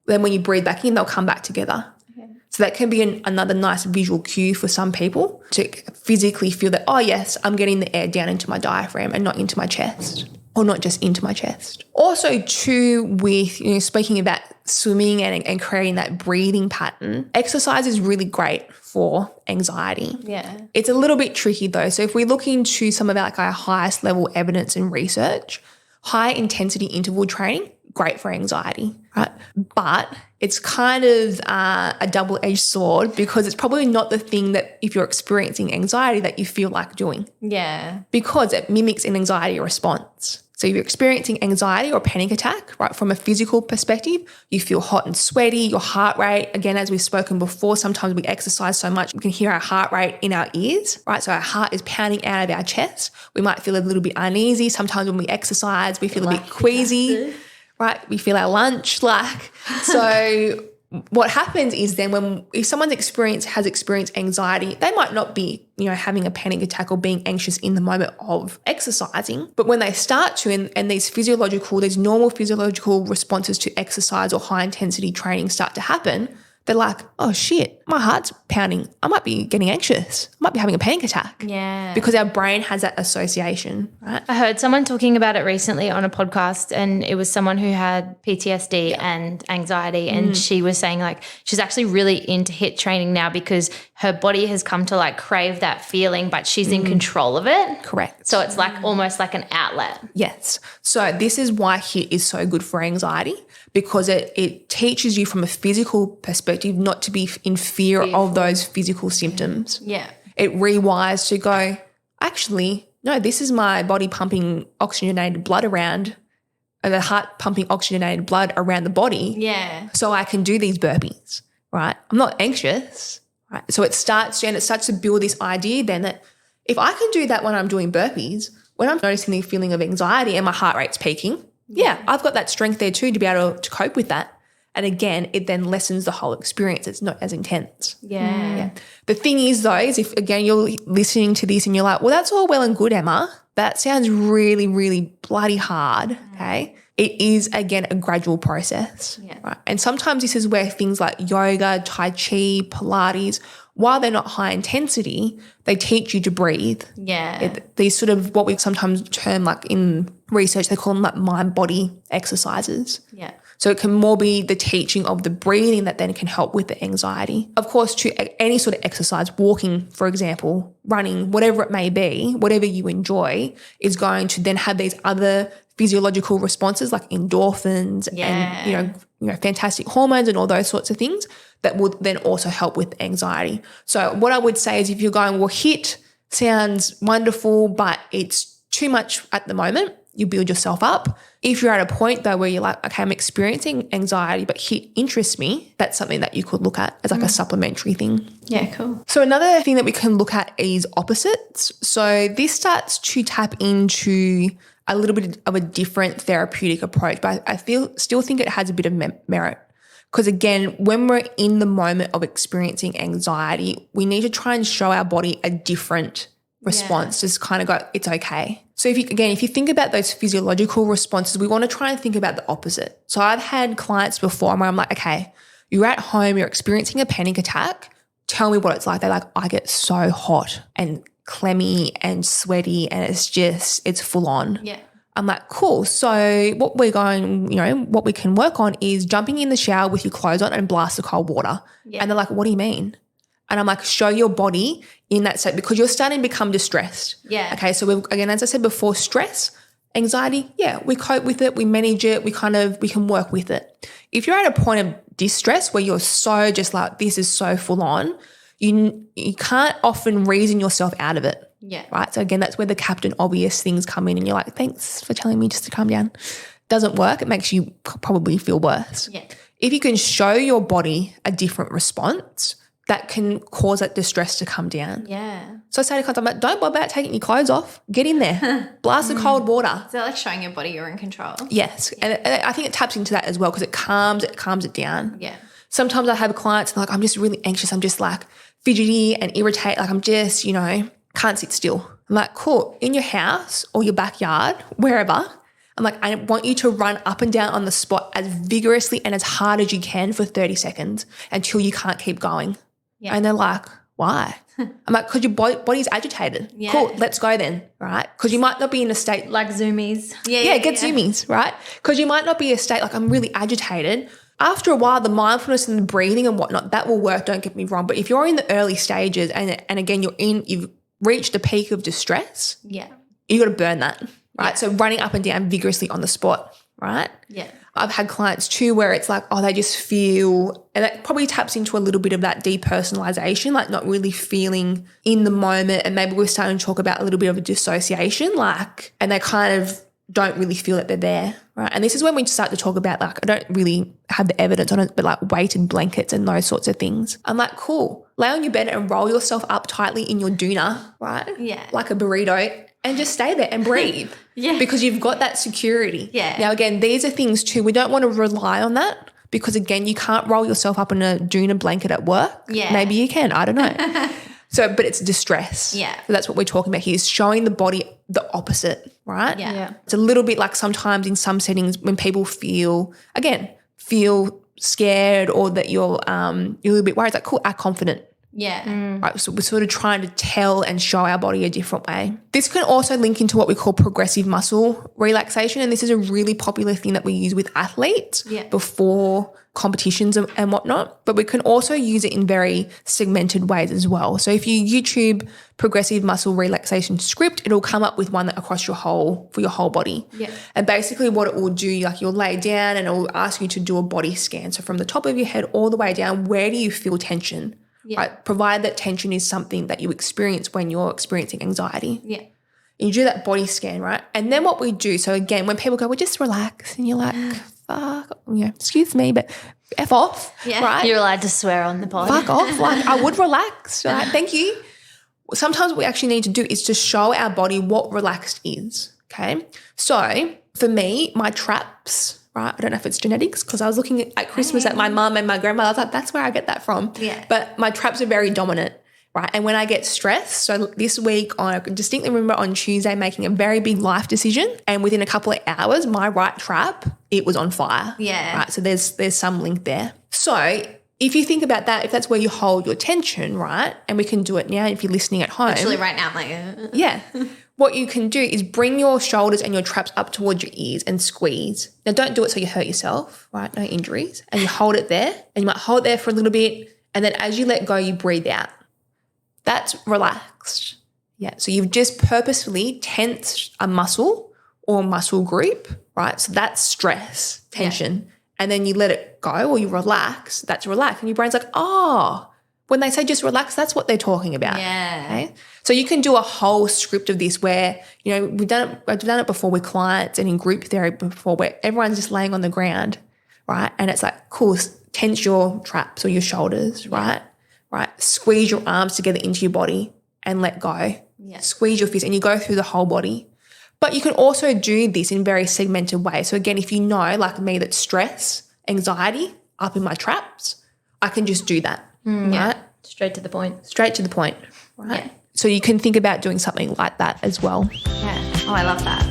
Then when you breathe back in, they'll come back together. Okay. So that can be another nice visual cue for some people to physically feel that, oh, yes, I'm getting the air down into my diaphragm and not into my chest. Or not just into my chest. Also too with, speaking about swimming and creating that breathing pattern, exercise is really great for anxiety. Yeah. It's a little bit tricky though. So if we look into some of our highest level evidence and research, high intensity interval training, great for anxiety, right? But it's kind of a double-edged sword because it's probably not the thing that if you're experiencing anxiety that you feel like doing. Yeah. Because it mimics an anxiety response. So if you're experiencing anxiety or a panic attack, right, from a physical perspective, you feel hot and sweaty, your heart rate, again, as we've spoken before, sometimes we exercise so much, we can hear our heart rate in our ears, right? So our heart is pounding out of our chest. We might feel a little bit uneasy. Sometimes when we exercise, we feel a bit queasy, right? We feel our lunch, so what happens is then if someone has experienced anxiety, they might not be, having a panic attack or being anxious in the moment of exercising, but when they start to, and these normal physiological responses to exercise or high intensity training start to happen, they're like, oh shit, my heart's pounding. I might be getting anxious. I might be having a panic attack. Yeah. Because our brain has that association, right? I heard someone talking about it recently on a podcast, and it was someone who had PTSD and anxiety, and she was saying she's actually really into HIIT training now because her body has come to crave that feeling, but she's in control of it. Correct. So it's almost like an outlet. Yes. So this is why HIIT is so good for anxiety, because it teaches you from a physical perspective not to be in fear of those physical symptoms. Yeah. It rewires to go, actually, no, this is my body pumping oxygenated blood around, the heart pumping oxygenated blood around the body. Yeah. So I can do these burpees, right? I'm not anxious, right? So it starts to build this idea then that if I can do that when I'm doing burpees, when I'm noticing the feeling of anxiety and my heart rate's peaking, yeah, I've got that strength there too to be able to cope with that. And again, it then lessens the whole experience. It's not as intense. Yeah. The thing is though, is if again you're listening to this and you're like, well, that's all well and good, Emma. That sounds really, really bloody hard, okay? It is, again, a gradual process. Yeah. Right? And sometimes this is where things like yoga, Tai Chi, Pilates, while they're not high intensity, they teach you to breathe. Yeah. These sort of what we sometimes term in research, they call them mind-body exercises. Yeah. So it can more be the teaching of the breathing that then can help with the anxiety. Of course, to any sort of exercise, walking, for example, running, whatever it may be, whatever you enjoy is going to then have these other physiological responses like endorphins and, fantastic hormones and all those sorts of things that will then also help with anxiety. So what I would say is if you're going, well, HIIT sounds wonderful, but it's too much at the moment, you build yourself up. If you're at a point though where you're like, okay, I'm experiencing anxiety, but HIIT interests me, that's something that you could look at as like a supplementary thing. Yeah, cool. So another thing that we can look at is opposites. So this starts to tap into a little bit of a different therapeutic approach, but I still think it has a bit of merit. Because again, when we're in the moment of experiencing anxiety, we need to try and show our body a different response. Just kind of go, it's okay. So if you think about those physiological responses, we want to try and think about the opposite. So I've had clients before where I'm like, okay, you're at home, you're experiencing a panic attack. Tell me what it's like. They're like, I get so hot and clammy and sweaty and it's full on. Yeah. I'm like, cool. So what we can work on is jumping in the shower with your clothes on and blast the cold water. Yeah. And they're like, what do you mean? And I'm like, show your body in that state because you're starting to become distressed. Yeah. Okay. So again, as I said before, stress, anxiety, we cope with it, we manage it, we can work with it. If you're at a point of distress where you're so just like, this is so full on, you can't often reason yourself out of it. Yeah. Right. So again, that's where the Captain Obvious things come in and you're like, thanks for telling me just to calm down. Doesn't work. It makes you probably feel worse. Yeah. If you can show your body a different response, that can cause that distress to come down. Yeah. So I say to clients, I'm like, don't bother about taking your clothes off. Get in there. Blast the cold water. Is that like showing your body you're in control? Yes. Yeah. And I think it taps into that as well because it calms it down. Yeah. Sometimes I have clients and they're like, I'm just really anxious. I'm just like fidgety and irritated. Like I'm just, can't sit still. I'm like, cool. In your house or your backyard, wherever, I'm like, I want you to run up and down on the spot as vigorously and as hard as you can for 30 seconds until you can't keep going. Yeah. And they're like, why? I'm like, because your body's agitated. Yeah. Cool, let's go then, right? Because you might not be in a state. Like zoomies. Get zoomies, right? Because you might not be in a state like I'm really agitated. After a while, the mindfulness and the breathing and whatnot, that will work, don't get me wrong. But if you're in the early stages and again, you've reached the peak of distress, you got to burn that, right? Yeah. So running up and down vigorously on the spot, right? Yeah. I've had clients too where it's like, they just feel, and that probably taps into a little bit of that depersonalization, like not really feeling in the moment. And maybe we're starting to talk about a little bit of a dissociation, and they kind of don't really feel that they're there, right? And this is when we start to talk about I don't really have the evidence on it, but like weighted blankets and those sorts of things. I'm like, cool, lay on your bed and roll yourself up tightly in your doona, right? Yeah. Like a burrito and just stay there and breathe. Yeah. Because you've got that security. Yeah. Now, again, these are things too, we don't want to rely on that because again, you can't roll yourself up in a doona blanket at work. Yeah. Maybe you can, I don't know. But it's distress. Yeah. So that's what we're talking about here is showing the body the opposite, right? Yeah. It's a little bit like sometimes in some settings when people feel scared or that you're a little bit worried, it's like, cool, act confident. Yeah. Right. So we're sort of trying to tell and show our body a different way. This can also link into what we call progressive muscle relaxation. And this is a really popular thing that we use with athletes before competitions and whatnot. But we can also use it in very segmented ways as well. So if you YouTube progressive muscle relaxation script, it'll come up with one that across for your whole body. Yeah. And basically what it will do, you'll lay down and it will ask you to do a body scan. So from the top of your head all the way down, where do you feel tension? Yeah. Right? Provided that tension is something that you experience when you're experiencing anxiety. Yeah. You do that body scan, right? And then what we do, so again, when people go, well, just relax, and you're like, fuck, excuse me, but F off, right? You're allowed to swear on the pod. Fuck off. I would relax, right? Thank you. Sometimes what we actually need to do is to show our body what relaxed is, okay? So for me, my traps, right? I don't know if it's genetics because I was looking at Christmas at my mum and my grandmother. I was like, that's where I get that from. Yeah. But my traps are very dominant, right? And when I get stressed, so this week I distinctly remember on Tuesday making a very big life decision and within a couple of hours, my right trap, it was on fire. Yeah. Right? So there's some link there. So if you think about that, if that's where you hold your tension, right, and we can do it now if you're listening at home. Actually, right now, I'm like, yeah. What you can do is bring your shoulders and your traps up towards your ears and squeeze. Now, don't do it so you hurt yourself, right? No injuries. And you hold it there, and you might hold it there for a little bit, and then as you let go, you breathe out. That's relaxed. Yeah. So you've just purposefully tensed a muscle or muscle group, right? So that's stress, tension. Yeah. And then you let it go or you relax. That's relaxed. And your brain's like, oh, when they say just relax, that's what they're talking about. Yeah. Okay? So you can do a whole script of this where, you know, I've done it before with clients and in group therapy before where everyone's just laying on the ground, right? And it's like, cool, tense your traps or your shoulders, right? Right. Squeeze your arms together into your body and let go. Yeah. Squeeze your fists and you go through the whole body. But you can also do this in very segmented ways. So again, if you know, like me, that stress, anxiety up in my traps, I can just do that, right? Yeah. Straight to the point. Straight to the point, right? Yeah. So you can think about doing something like that as well. Yeah. Oh, I love that.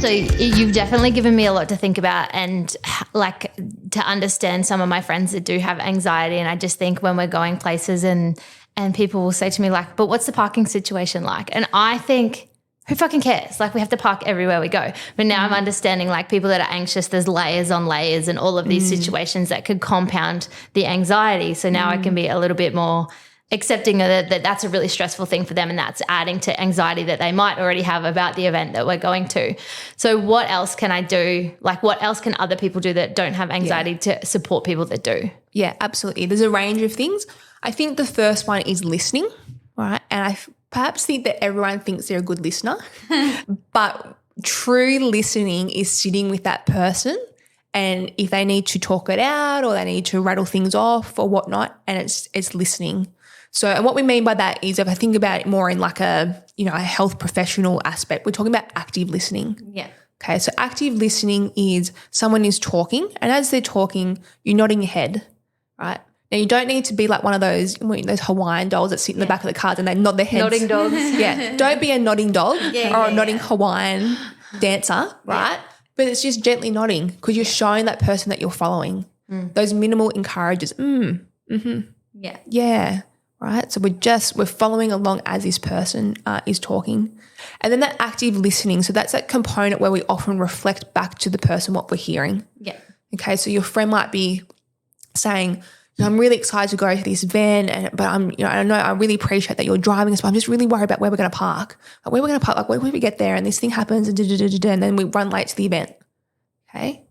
So you've definitely given me a lot to think about and like to understand some of my friends that do have anxiety. And I just think when we're going places and people will say to me like, but what's the parking situation like? And I think, who fucking cares? Like we have to park everywhere we go. But now I'm understanding like people that are anxious, there's layers on layers and all of these situations that could compound the anxiety. So now I can be a little bit more accepting that that's a really stressful thing for them and that's adding to anxiety that they might already have about the event that we're going to. So what else can I do? Like what else can other people do that don't have anxiety to support people that do? Yeah, absolutely. There's a range of things. I think the first one is listening, right? And I perhaps think that everyone thinks they're a good listener, but true listening is sitting with that person and if they need to talk it out or they need to rattle things off or whatnot, and it's listening. So, and what we mean by that is if I think about it more in like a health professional aspect, we're talking about active listening. Yeah. Okay, so active listening is someone is talking and as they're talking, you're nodding your head, right? Now, you don't need to be like one of those Hawaiian dolls that sit in the back of the cars and they nod their heads. Nodding dogs. Yeah, don't be a nodding dog or a nodding Hawaiian dancer, right? Yeah. But it's just gently nodding because you're showing that person that you're following. Those minimal encourages, yeah, right? So we're following along as this person is talking. And then that active listening, so that's that component where we often reflect back to the person what we're hearing. Yeah. Okay, so your friend might be saying, I'm really excited to go to this event, but I know I really appreciate that you're driving us, but I'm just really worried about where we're going to park. Like where we're going to park, like where we get there and this thing happens and then we run late to the event. Okay.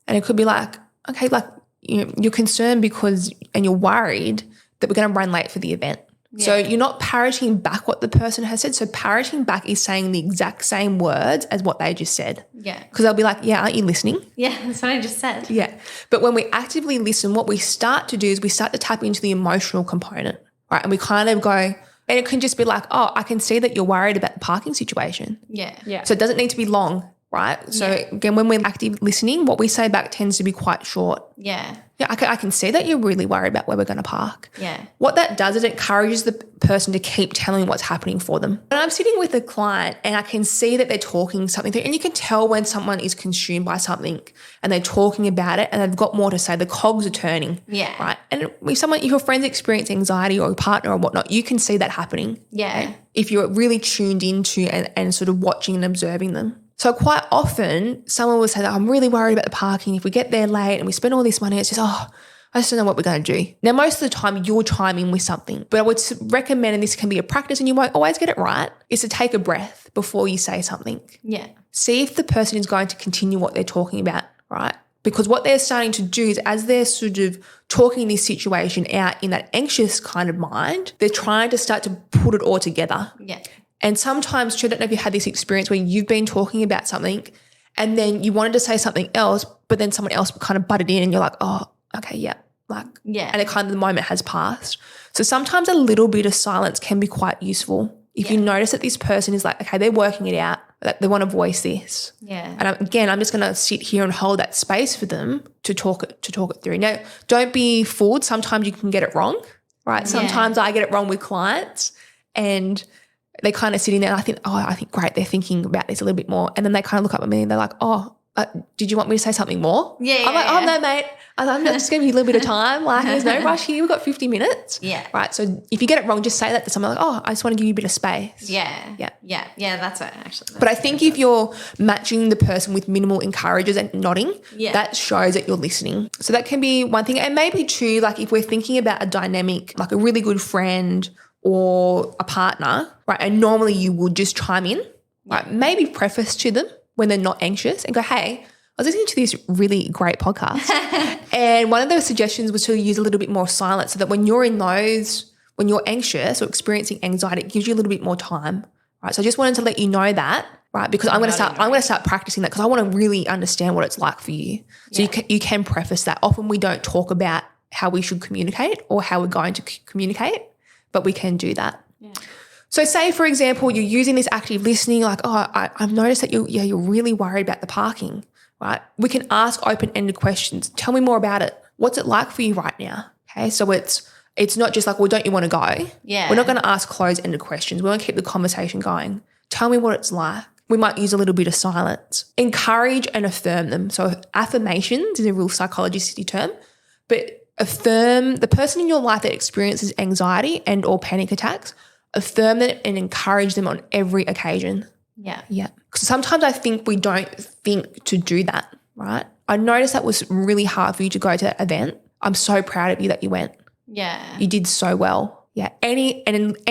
And it could be like, okay, like you're concerned and you're worried that we're going to run late for the event. Yeah. So you're not parroting back what the person has said. So parroting back is saying the exact same words as what they just said. Yeah. Because they'll be like, yeah, aren't you listening? Yeah, that's what I just said. Yeah. But when we actively listen, what we start to do is we start to tap into the emotional component, right? And we kind of go, and it can just be like, oh, I can see that you're worried about the parking situation. Yeah. Yeah. So it doesn't need to be long, right? So again, when we're active listening, what we say back tends to be quite short. Yeah. Yeah, I can see that you're really worried about where we're going to park. Yeah. What that does is it encourages the person to keep telling what's happening for them. When I'm sitting with a client and I can see that they're talking something through, and you can tell when someone is consumed by something and they're talking about it and they've got more to say, the cogs are turning. Yeah. Right. And if your friends experience anxiety or a partner or whatnot, you can see that happening. Yeah. Right? If you're really tuned into and sort of watching and observing them. So quite often someone will say that I'm really worried about the parking. If we get there late and we spend all this money, it's just, I just don't know what we're going to do. Now, most of the time you'll chime in with something, but I would recommend, and this can be a practice and you won't always get it right, is to take a breath before you say something. Yeah. See if the person is going to continue what they're talking about, right? Because what they're starting to do is as they're sort of talking this situation out in that anxious kind of mind, they're trying to start to put it all together. Yeah. And sometimes, I don't know if you had this experience where you've been talking about something and then you wanted to say something else, but then someone else kind of butted in and you're like, oh, okay, yeah. And it kind of the moment has passed. So sometimes a little bit of silence can be quite useful. If you notice that this person is like, okay, they're working it out, that they want to voice this. Yeah. And I'm just going to sit here and hold that space for them to talk it through. Now, don't be fooled. Sometimes you can get it wrong, right? Sometimes I get it wrong with clients and they're kind of sitting there and I think, great, they're thinking about this a little bit more. And then they kind of look up at me and they're like, oh, did you want me to say something more? Yeah, I'm like, yeah. oh, no, mate. I'm just giving you a little bit of time. Like, there's no rush here. We've got 50 minutes. Yeah. Right. So if you get it wrong, just say that to someone like, oh, I just want to give you a bit of space. Yeah. Yeah. Yeah. Yeah. That's it, actually. But I think if you're matching the person with minimal encourages and nodding, that shows that you're listening. So that can be one thing. And maybe too, like if we're thinking about a dynamic, like a really good friend or a partner, right, and normally you would just chime in, right, maybe preface to them when they're not anxious and go, hey, I was listening to this really great podcast and one of those suggestions was to use a little bit more silence so that when you're when you're anxious or experiencing anxiety, it gives you a little bit more time, right? So I just wanted to let you know that, right, because I'm going to start practicing that because I want to really understand what it's like for you. So you can preface that. Often we don't talk about how we should communicate or how we're going to communicate, but we can do that. Yeah. So say, for example, you're using this active listening, like, oh, I've noticed that you're really worried about the parking, right? We can ask open-ended questions. Tell me more about it. What's it like for you right now? Okay, so it's not just like, well, don't you want to go? Yeah. We're not going to ask closed-ended questions. We want to keep the conversation going. Tell me what it's like. We might use a little bit of silence. Encourage and affirm them. So affirmations is a real psychologist term, but affirm the person in your life that experiences anxiety and or panic attacks. Affirm them and encourage them on every occasion. Yeah. Yeah. Because sometimes I think we don't think to do that, right? I noticed that was really hard for you to go to that event. I'm so proud of you that you went. Yeah. You did so well. Yeah. Even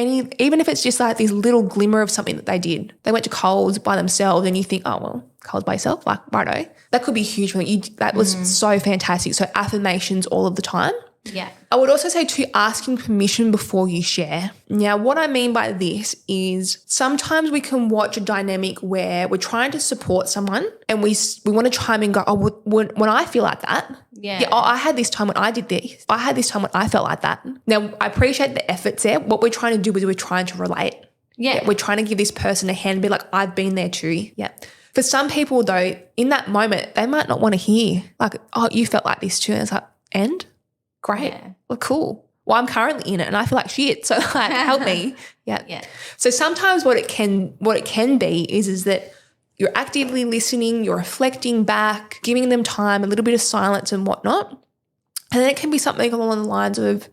if it's just like this little glimmer of something that they did. They went to Coles by themselves and you think, oh, well, Coles by yourself, like, righto. That could be huge for you. That was so fantastic. So affirmations all of the time. Yeah. I would also say too, asking permission before you share. Now, what I mean by this is sometimes we can watch a dynamic where we're trying to support someone and we want to chime in and go, oh, when I feel like that, I had this time when I did this. I had this time when I felt like that. Now, I appreciate the efforts there. What we're trying to do is we're trying to relate. Yeah. We're trying to give this person a hand and be like, I've been there too. Yeah. For some people though, in that moment, they might not want to hear like, oh, you felt like this too. And it's like, and? Great. Yeah. Well, cool. Well, I'm currently in it and I feel like shit. So like, help me. Yeah. Yeah. So sometimes what it can be is that you're actively listening, you're reflecting back, giving them time, a little bit of silence and whatnot. And then it can be something along the lines of,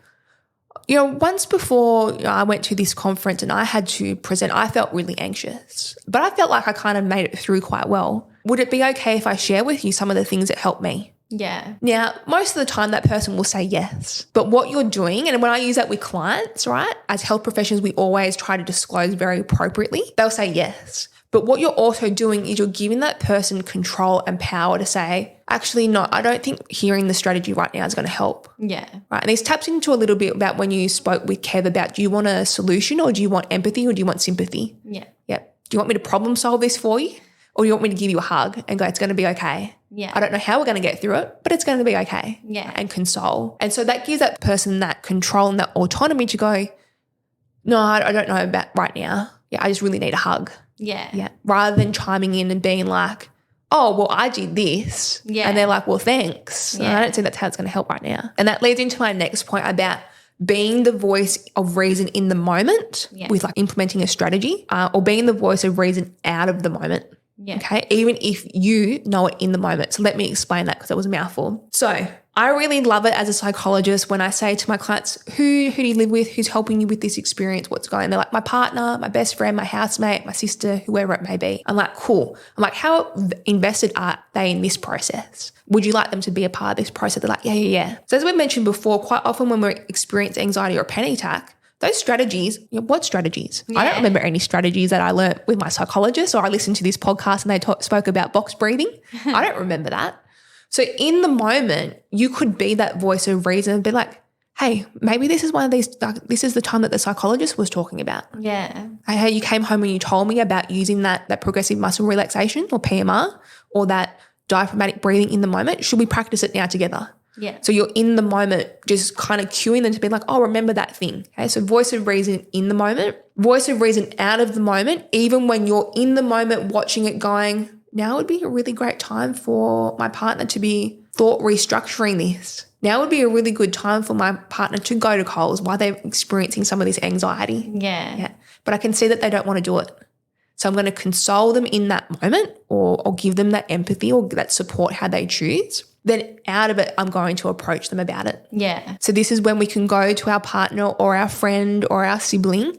once before I went to this conference and I had to present, I felt really anxious, but I felt like I kind of made it through quite well. Would it be okay if I share with you some of the things that helped me? Yeah. Now, most of the time that person will say yes. But what you're doing, and when I use that with clients, right, as health professionals, we always try to disclose very appropriately. They'll say yes. But what you're also doing is you're giving that person control and power to say, actually, no, I don't think hearing the strategy right now is going to help. Yeah. Right. And this taps into a little bit about when you spoke with Kev about, do you want a solution or do you want empathy or do you want sympathy? Yeah. Yeah. Do you want me to problem solve this for you? Or do you want me to give you a hug and go, it's going to be okay? Yeah. I don't know how we're going to get through it, but it's going to be okay. Yeah. And console. And so that gives that person that control and that autonomy to go, no, I don't know about right now. Yeah, I just really need a hug. Yeah. Yeah. Rather than chiming in and being like, oh, well, I did this. Yeah. And they're like, well, thanks. Yeah. And I don't think that's how it's going to help right now. And that leads into my next point about being the voice of reason in the moment with like implementing a strategy or being the voice of reason out of the moment. Yeah. Okay. Even if you know it in the moment. So let me explain that because it was a mouthful. So I really love it as a psychologist when I say to my clients, who do you live with? Who's helping you with this experience? What's going on? They're like, my partner, my best friend, my housemate, my sister, whoever it may be. I'm like, cool. I'm like, how invested are they in this process? Would you like them to be a part of this process? They're like, yeah. So as we mentioned before, quite often when we experience anxiety or a panic attack, those strategies, what strategies? Yeah. I don't remember any strategies that I learned with my psychologist or I listened to this podcast and they spoke about box breathing. I don't remember that. So in the moment, you could be that voice of reason and be like, hey, maybe this is one of these, this is the time that the psychologist was talking about. Yeah. Hey, you came home and you told me about using that progressive muscle relaxation or PMR or that diaphragmatic breathing in the moment. Should we practice it now together? Yeah. So you're in the moment, just kind of cueing them to be like, oh, remember that thing. Okay. So voice of reason in the moment, voice of reason out of the moment, even when you're in the moment watching it going, now would be a really great time for my partner to be thought restructuring this. Now would be a really good time for my partner to go to Coles while they're experiencing some of this anxiety. Yeah. Yeah. But I can see that they don't want to do it. So I'm going to console them in that moment or give them that empathy or that support how they choose. Then out of it, I'm going to approach them about it. Yeah. So this is when we can go to our partner or our friend or our sibling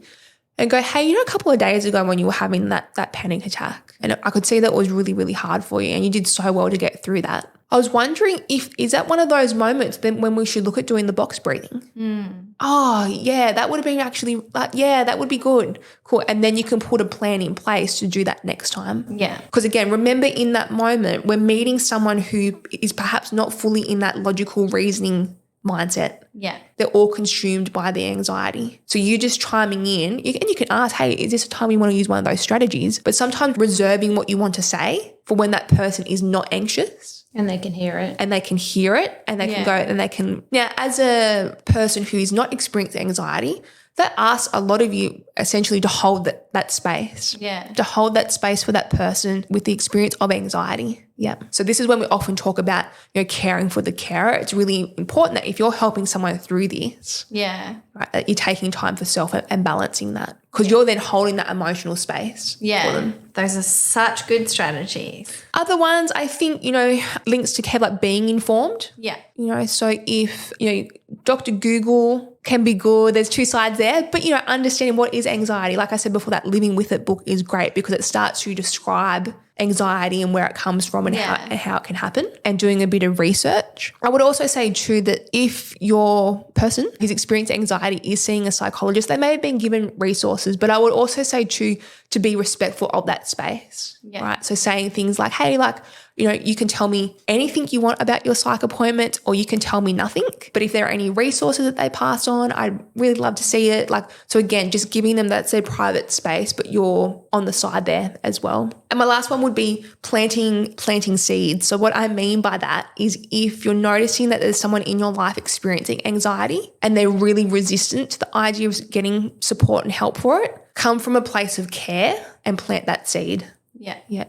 and go, hey, a couple of days ago when you were having that panic attack, and I could see that was really, really hard for you and you did so well to get through that. I was wondering is that one of those moments then when we should look at doing the box breathing? Oh, yeah, that would have been actually, that would be good. Cool. And then you can put a plan in place to do that next time. Yeah. Because again, remember in that moment, we're meeting someone who is perhaps not fully in that logical reasoning mindset. Yeah. They're all consumed by the anxiety. So you just chiming in, and you can ask, hey, is this a time you want to use one of those strategies? But sometimes reserving what you want to say for when that person is not anxious. And they can hear it. And they can hear it and they can go and they can. Now, as a person who is not experiencing anxiety, that asks a lot of you essentially to hold that space. Yeah. To hold that space for that person with the experience of anxiety. Yeah. So this is when we often talk about, caring for the carer. It's really important that if you're helping someone through this, Yeah. right, that you're taking time for self and balancing that, because you're then holding that emotional space for them. Those are such good strategies. Other ones, I think, links to care, like being informed. Yeah. So if, Dr. Google can be good, there's two sides there, but, understanding what is anxiety. Like I said before, that Living With It book is great because it starts to describe anxiety and where it comes from and how it can happen, and doing a bit of research. I would also say too that if your person who's experiencing anxiety is seeing a psychologist, they may have been given resources, but I would also say too to be respectful of that space, right? So saying things like, hey, you can tell me anything you want about your psych appointment, or you can tell me nothing. But if there are any resources that they pass on, I'd really love to see it. So again, just giving them that private space, but you're on the side there as well. And my last one would be planting seeds. So what I mean by that is if you're noticing that there's someone in your life experiencing anxiety and they're really resistant to the idea of getting support and help for it, come from a place of care and plant that seed. Yeah. Yeah.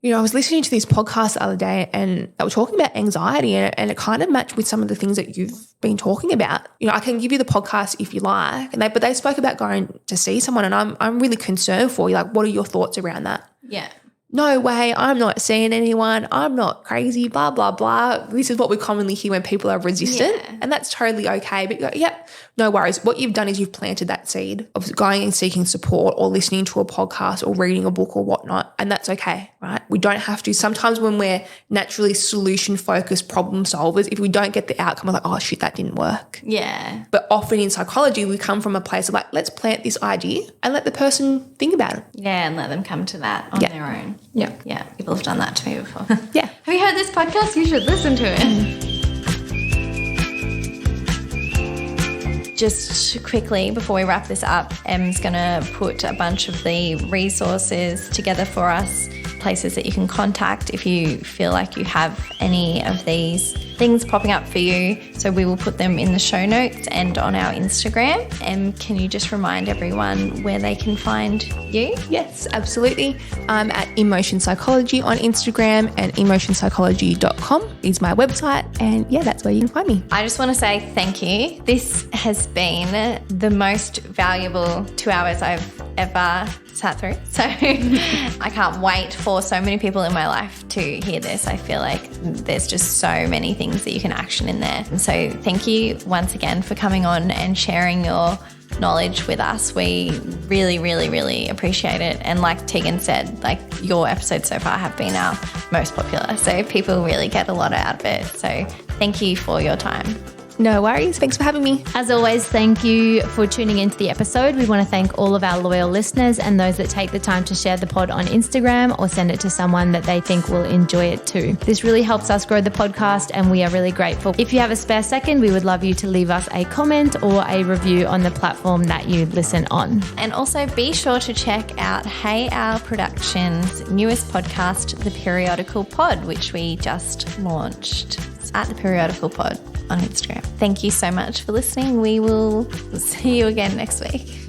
I was listening to this podcast the other day and they were talking about anxiety and it kind of matched with some of the things that you've been talking about. I can give you the podcast if you like, but they spoke about going to see someone, and I'm really concerned for you. What are your thoughts around that? Yeah. No way, I'm not seeing anyone, I'm not crazy, blah, blah, blah. This is what we commonly hear when people are resistant, and that's totally okay. But you go, yep, no worries. What you've done is you've planted that seed of going and seeking support or listening to a podcast or reading a book or whatnot, and that's okay, right? We don't have to. Sometimes when we're naturally solution-focused problem solvers, if we don't get the outcome, we're like, oh, shit, that didn't work. Yeah. But often in psychology, we come from a place of let's plant this idea and let the person think about it. Yeah, and let them come to that on their own. Yeah. Yeah. People have done that to me before. Yeah. Have you heard this podcast? You should listen to it. Just quickly, before we wrap this up, Em's going to put a bunch of the resources together for us, places that you can contact if you feel like you have any of these things popping up for you. So we will put them in the show notes and on our Instagram. Em, can you just remind everyone where they can find you? Yes, absolutely. I'm at Emotion Psychology on Instagram, and emotionpsychology.com is my website. And that's where you can find me. I just want to say thank you. This has been the most valuable 2 hours I've ever sat through. So I can't wait for so many people in my life to hear this. I feel like there's just so many things that you can action in there. And so thank you once again for coming on and sharing your knowledge with us. We really, really, really appreciate it. And like Tegan said, your episodes so far have been our most popular. So people really get a lot out of it. So thank you for your time. No worries. Thanks for having me. As always, thank you for tuning into the episode. We want to thank all of our loyal listeners and those that take the time to share the pod on Instagram or send it to someone that they think will enjoy it too. This really helps us grow the podcast and we are really grateful. If you have a spare second, we would love you to leave us a comment or a review on the platform that you listen on. And also be sure to check out Hey Our Productions' newest podcast, The Periodical Pod, which we just launched. It's at The Periodical Pod on Instagram. Thank you so much for listening. We will see you again next week.